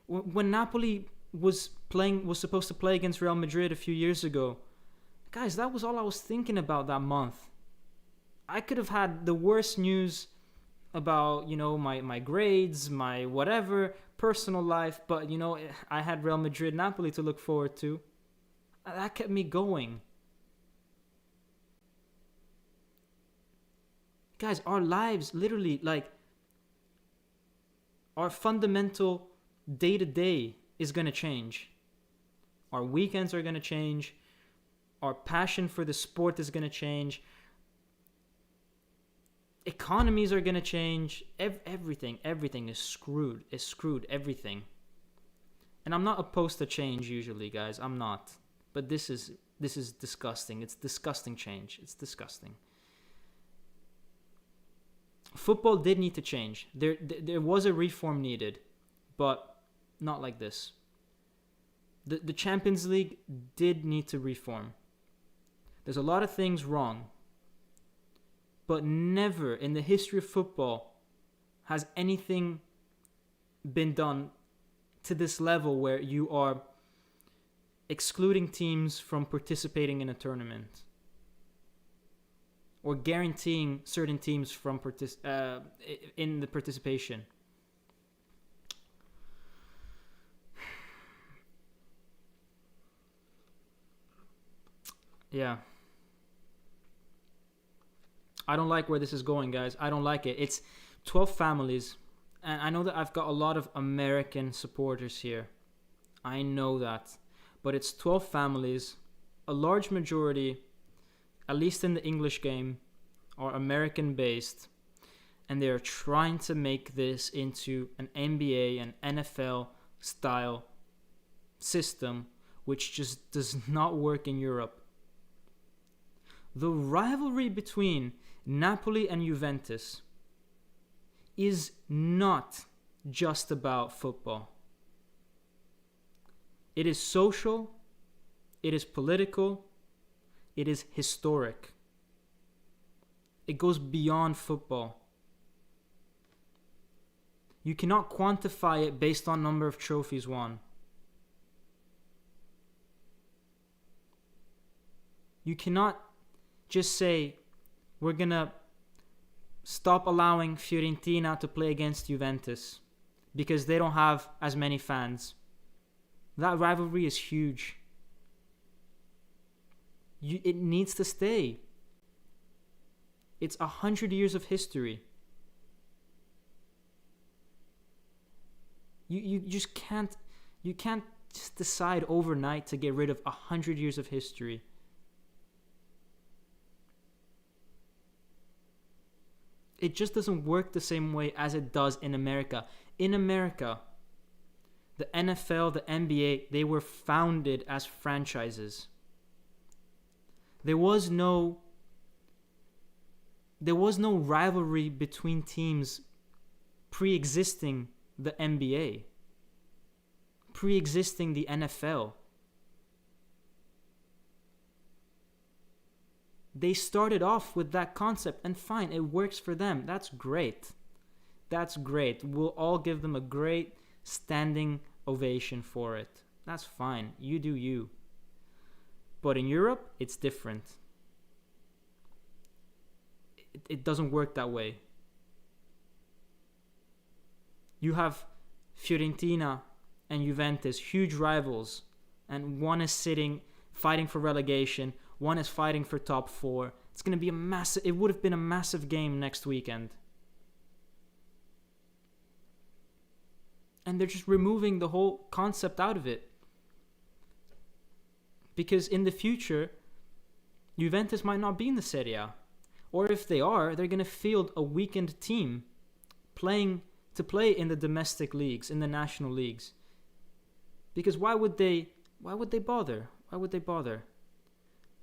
When Napoli was supposed to play against Real Madrid a few years ago, guys, that was all I was thinking about that month. I could have had the worst news about, my grades, my whatever, personal life, but, I had Real Madrid, Napoli to look forward to. That kept me going. Guys, our lives, literally, our fundamental day-to-day is going to change. Our weekends are going to change. Our passion for the sport is going to change. Economies are going to change. Everything is screwed. It's screwed, everything. And I'm not opposed to change usually, guys. I'm not. But this is disgusting. It's disgusting change. It's disgusting. Football did need to change. There was a reform needed, but not like this. The Champions League did need to reform. There's a lot of things wrong, but never in the history of football has anything been done to this level where you are excluding teams from participating in a tournament. Or guaranteeing certain teams from in the participation. Yeah. I don't like where this is going, guys. I don't like it. It's 12 families. And I know that I've got a lot of American supporters here. I know that. But it's 12 families. A large majority, at least in the English game, are American based. And they're trying to make this into an NBA and NFL style system, which just does not work in Europe. The rivalry between Napoli and Juventus is not just about football. It is social, it is political, it is historic. It goes beyond football. You cannot quantify it based on number of trophies won. You cannot just say, we're going to stop allowing Fiorentina to play against Juventus because they don't have as many fans. That rivalry is huge. It needs to stay. It's 100 years of history. You just can't just decide overnight to get rid of 100 years of history. It just doesn't work the same way as it does in America. In America, the NFL, the NBA, they were founded as franchises. There was no rivalry between teams pre-existing the NBA, pre-existing the NFL. They started off with that concept, and fine, it works for them. That's great. That's great. We'll all give them a great standing ovation for it. That's fine. You do you. But in Europe, it's different. It doesn't work that way. You have Fiorentina and Juventus, huge rivals, and one is fighting for relegation, one is fighting for top 4. It's going to be it would have been a massive game next weekend. And they're just removing the whole concept out of it. Because in the future, Juventus might not be in the Serie A. Or if they are, they're going to field a weakened team to play in the domestic leagues, in the national leagues. Because why would they bother? Why would they bother?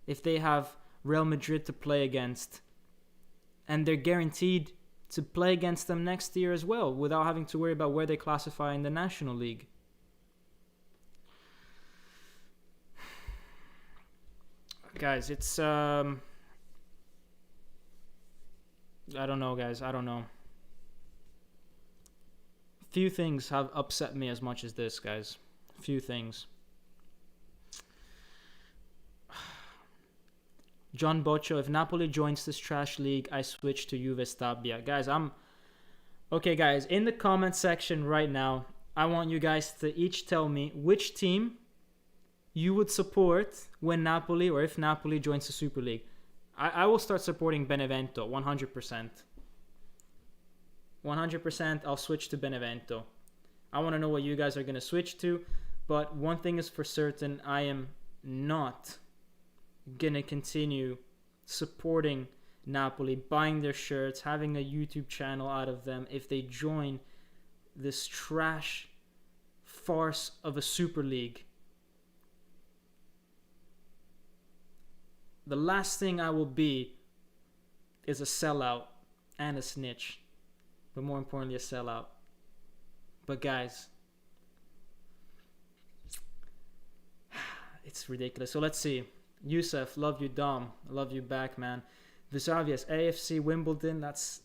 If they have Real Madrid to play against, and they're guaranteed to play against them next year as well, without having to worry about where they classify in the National League. Guys, it's I don't know, guys. I don't know. Few things have upset me as much as this, guys. Few things. John Boccio, if Napoli joins this trash league, I switch to Juve Stabia. Guys, okay, guys, in the comment section right now, I want you guys to each tell me which team you would support when Napoli, or if Napoli joins the Super League. I will start supporting Benevento, 100%. 100%, I'll switch to Benevento. I want to know what you guys are going to switch to, but one thing is for certain, I am not gonna continue supporting Napoli, buying their shirts, having a YouTube channel out of them if they join this trash farce of a Super League. The last thing I will be is a sellout and a snitch, but more importantly a sellout. But guys, it's ridiculous. So let's see. Youssef, love you. Dom, love you back, man. Visavias, AFC Wimbledon, that's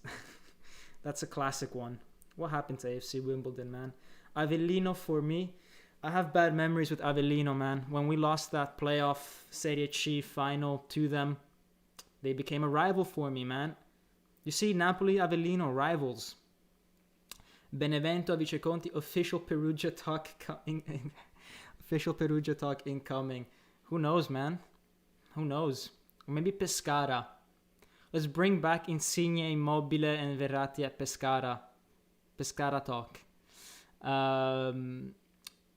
a classic one. What happened to AFC Wimbledon, man? Avellino for me. I have bad memories with Avellino, man. When we lost that playoff Serie C final to them, they became a rival for me, man. You see, Napoli, Avellino, rivals. Benevento, Viceconti, official Perugia talk incoming. Who knows, man? Who knows? Or maybe Pescara. Let's bring back Insigne, Immobile, and Verratti at Pescara. Pescara talk.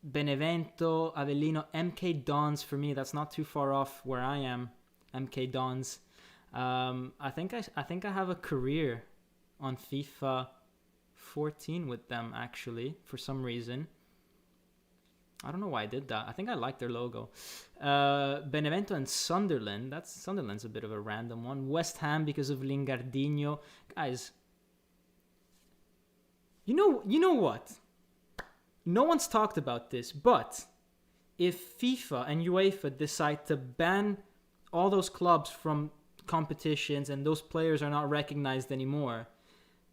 Benevento, Avellino, MK Dons for me. That's not too far off where I am. MK Dons. I think I have a career on FIFA 14 with them actually for some reason. I don't know why I did that. I think I like their logo. Benevento and Sunderland. Sunderland's a bit of a random one. West Ham because of Lingardinho. Guys, you know what? No one's talked about this, but if FIFA and UEFA decide to ban all those clubs from competitions and those players are not recognized anymore,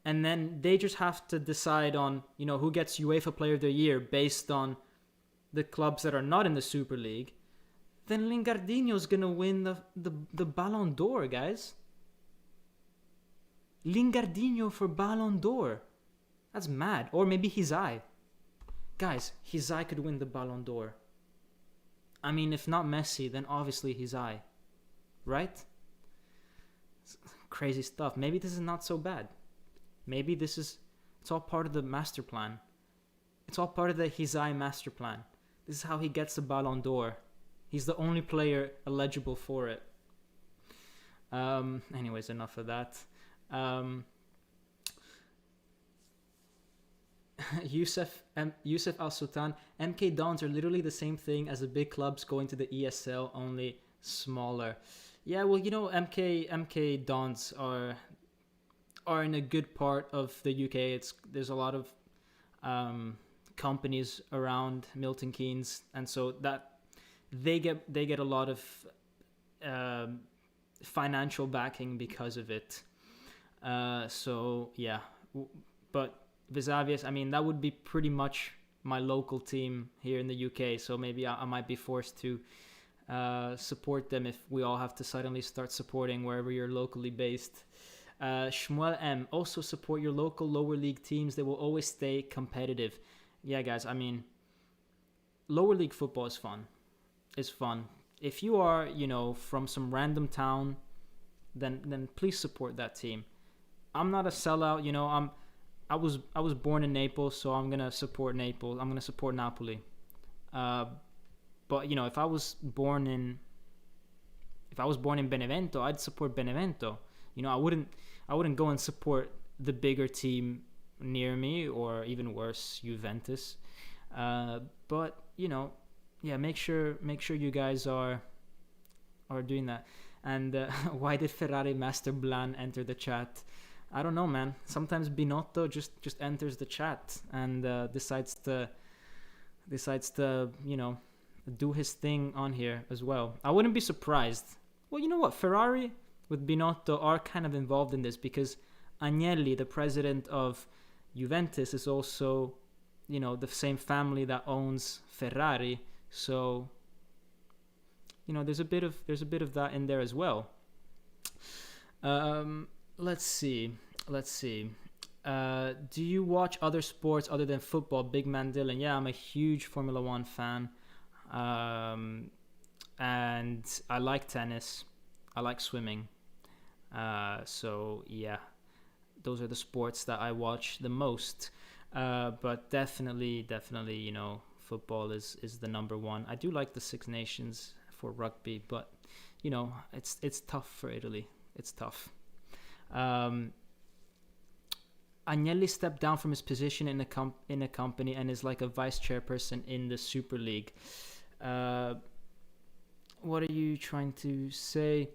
and then they just have to decide on, who gets UEFA Player of the Year based on the clubs that are not in the Super League, then Lingardinho's gonna win the Ballon d'Or, guys. Lingardinho for Ballon d'Or. That's mad. Or maybe Hizai. Guys, Hizai could win the Ballon d'Or. I mean, if not Messi, then obviously Hizai. Right? Crazy stuff. Maybe this is not so bad. Maybe it's all part of the master plan. It's all part of the Hizai master plan. This is how he gets the Ballon d'Or. He's the only player eligible for it. Anyways, enough of that. Youssef Al-Sultan. MK Dons are literally the same thing as the big clubs going to the ESL, only smaller. Yeah, well, MK Dons are in a good part of the UK. There's a lot of companies around Milton Keynes, and so that they get a lot of financial backing because of it. So yeah, but Vesavius, I mean, that would be pretty much my local team here in the UK. So maybe I might be forced to support them if we all have to suddenly start supporting wherever you're locally based. Shmuel M, also support your local lower league teams. They will always stay competitive. Yeah, guys, I mean, lower league football is fun. It's fun. If you are, from some random town, then please support that team. I'm not a sellout, I was born in Naples, so I'm gonna support Naples. I'm gonna support Napoli. But if I was born in Benevento, I'd support Benevento. I wouldn't go and support the bigger team near me, or even worse, Juventus. But yeah, make sure you guys are doing that. And why did Ferrari Master Blan enter the chat? I don't know, man. Sometimes Binotto just enters the chat and decides to do his thing on here as well. I wouldn't be surprised. Well, you know what? Ferrari with Binotto are kind of involved in this, because Agnelli, the president of Juventus, is also, the same family that owns Ferrari. So, there's a bit of that in there as well. Let's see. Do you watch other sports other than football? Big Man Dylan. Yeah, I'm a huge Formula One fan. And I like tennis. I like swimming. So yeah, those are the sports that I watch the most. But definitely, football is the number one. I do like the Six Nations for rugby, but it's tough for Italy. It's tough. Agnelli stepped down from his position in a company and is like a vice chairperson in the Super League. What are you trying to say?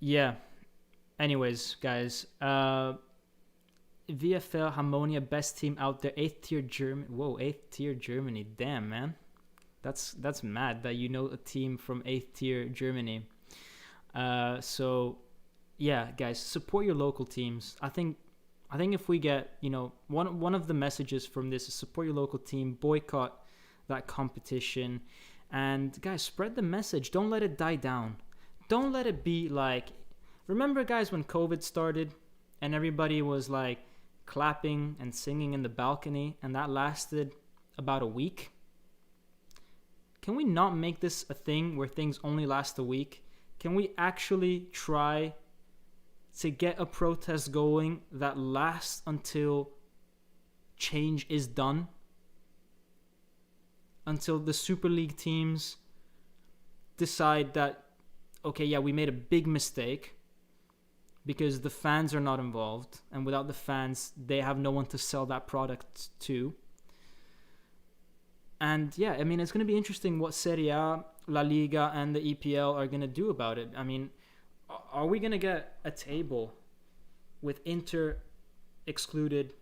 Yeah. Anyways, guys. VFL Harmonia, best team out there. 8th tier Germany. Whoa, 8th tier Germany. Damn, man. That's mad that a team from 8th tier Germany. So yeah, guys, support your local teams. I think if we get, one of the messages from this is support your local team, boycott that competition, and guys, spread the message. Don't let it die down. Don't let it be like, remember, guys, when COVID started and everybody was like clapping and singing in the balcony, and that lasted about a week? Can we not make this a thing where things only last a week? Can we actually try to get a protest going that lasts until change is done? Until the Super League teams decide that, okay, yeah, we made a big mistake because the fans are not involved, and without the fans, they have no one to sell that product to. And yeah, I mean, it's going to be interesting what Serie A, La Liga, and the EPL are going to do about it. I mean, are we going to get a table with Inter excluded,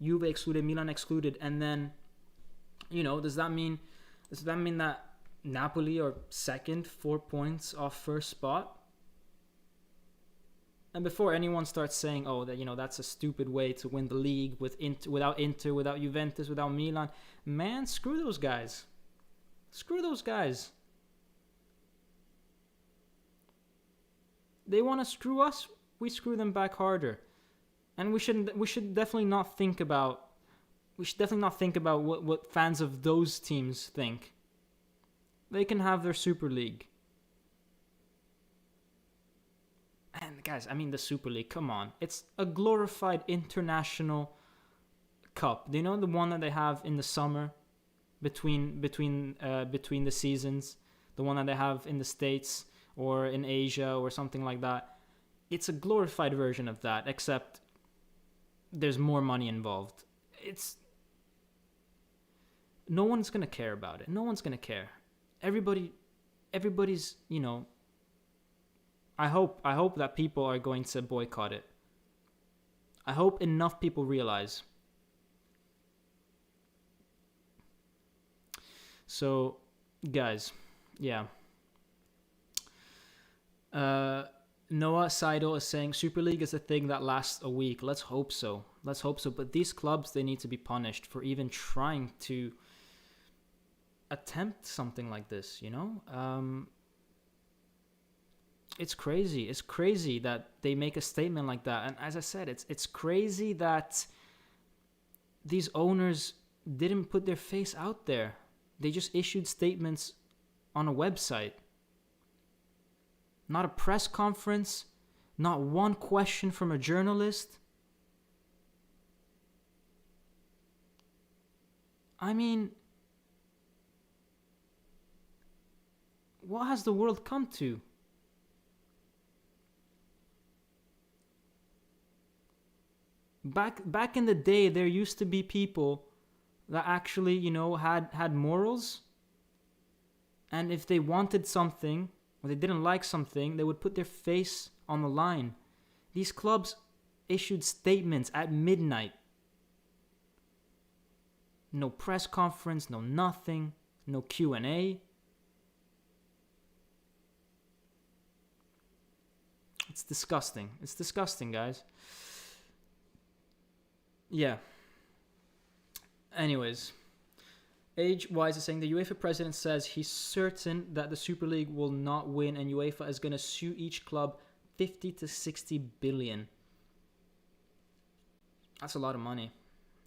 Juve excluded, Milan excluded, and then, does that mean that Napoli are second, 4 points off first spot? And before anyone starts saying, oh, that's a stupid way to win the league without Inter, without Juventus, without Milan, man, screw those guys. Screw those guys. They want to screw us, we screw them back harder. And we should definitely not think about what fans of those teams think. They can have their Super League. And guys, I mean, the Super League, come on. It's a glorified international cup. Do you know the one that they have in the summer between the seasons? The one that they have in the States or in Asia or something like that. It's a glorified version of that, except there's more money involved. No one's going to care about it. No one's going to care. Everybody's, I hope that people are going to boycott it. I hope enough people realize. So, guys, yeah. Noah Seidel is saying Super League is a thing that lasts a week. Let's hope so. But these clubs, they need to be punished for even trying to attempt something like this, It's crazy. It's crazy that they make a statement like that. And as I said, it's crazy that these owners didn't put their face out there. They just issued statements on a website. Not a press conference. Not one question from a journalist. I mean, what has the world come to? Back in the day, there used to be people that actually, had morals. And if they wanted something, or they didn't like something, they would put their face on the line. These clubs issued statements at midnight. No press conference, no nothing, no Q&A. It's disgusting. It's disgusting, guys. Yeah. Anyways, Age Wise is saying the UEFA president says he's certain that the Super League will not win and UEFA is going to sue each club 50 to 60 billion. That's a lot of money.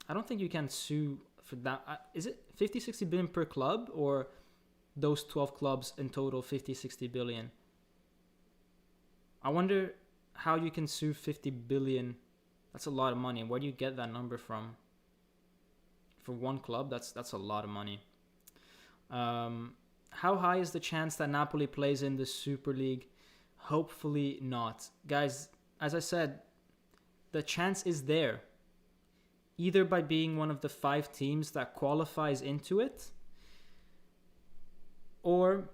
I don't think you can sue for that. Is it 50, 60 billion per club, or those 12 clubs in total 50, 60 billion? I wonder how you can sue 50 billion. That's a lot of money. Where do you get that number from? For one club, that's a lot of money. How high is the chance that Napoli plays in the Super League? Hopefully not. Guys, as I said, the chance is there. Either by being one of the 5 teams that qualifies into it, or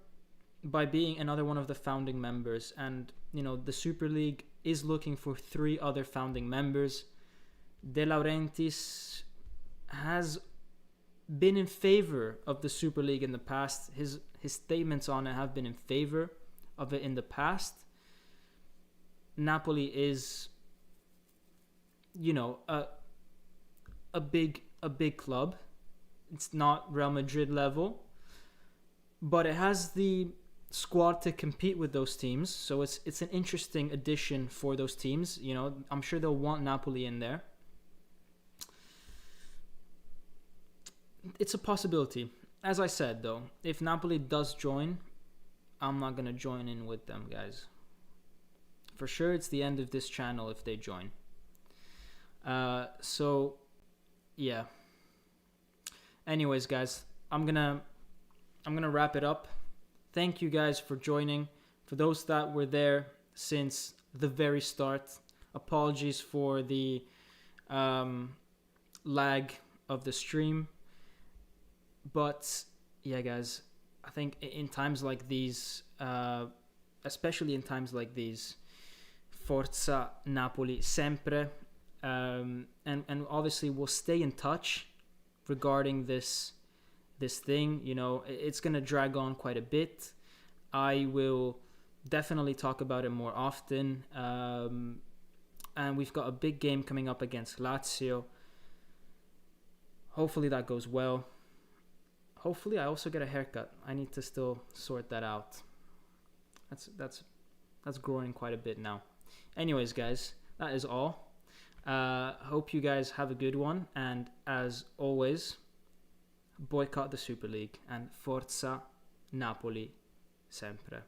by being another one of the founding members. And, the Super League is looking for 3 other founding members. De Laurentiis has been in favor of the Super League in the past. His statements on it have been in favor of it in the past. Napoli is, a big club. It's not Real Madrid level, but it has the squad to compete with those teams. So it's an interesting addition for those teams. I'm sure they'll want Napoli in there. It's a possibility. as I said though, if Napoli does join, I'm not gonna join in with them, guys. For sure, it's the end of this channel if they join. So yeah. Anyways, guys, I'm gonna wrap it up. Thank you guys for joining. For those that were there since the very start, apologies for the lag of the stream. But yeah, guys, I think in times like these, especially in times like these, Forza Napoli sempre. And obviously we'll stay in touch regarding this thing. You know, it's gonna drag on quite a bit. I will definitely talk about it more often. And we've got a big game coming up against Lazio. Hopefully that goes well. Hopefully I also get a haircut. I need to still sort that out. That's growing quite a bit now. Anyways, guys, that is all. Hope you guys have a good one, and as always, boycott the Super League and Forza Napoli sempre.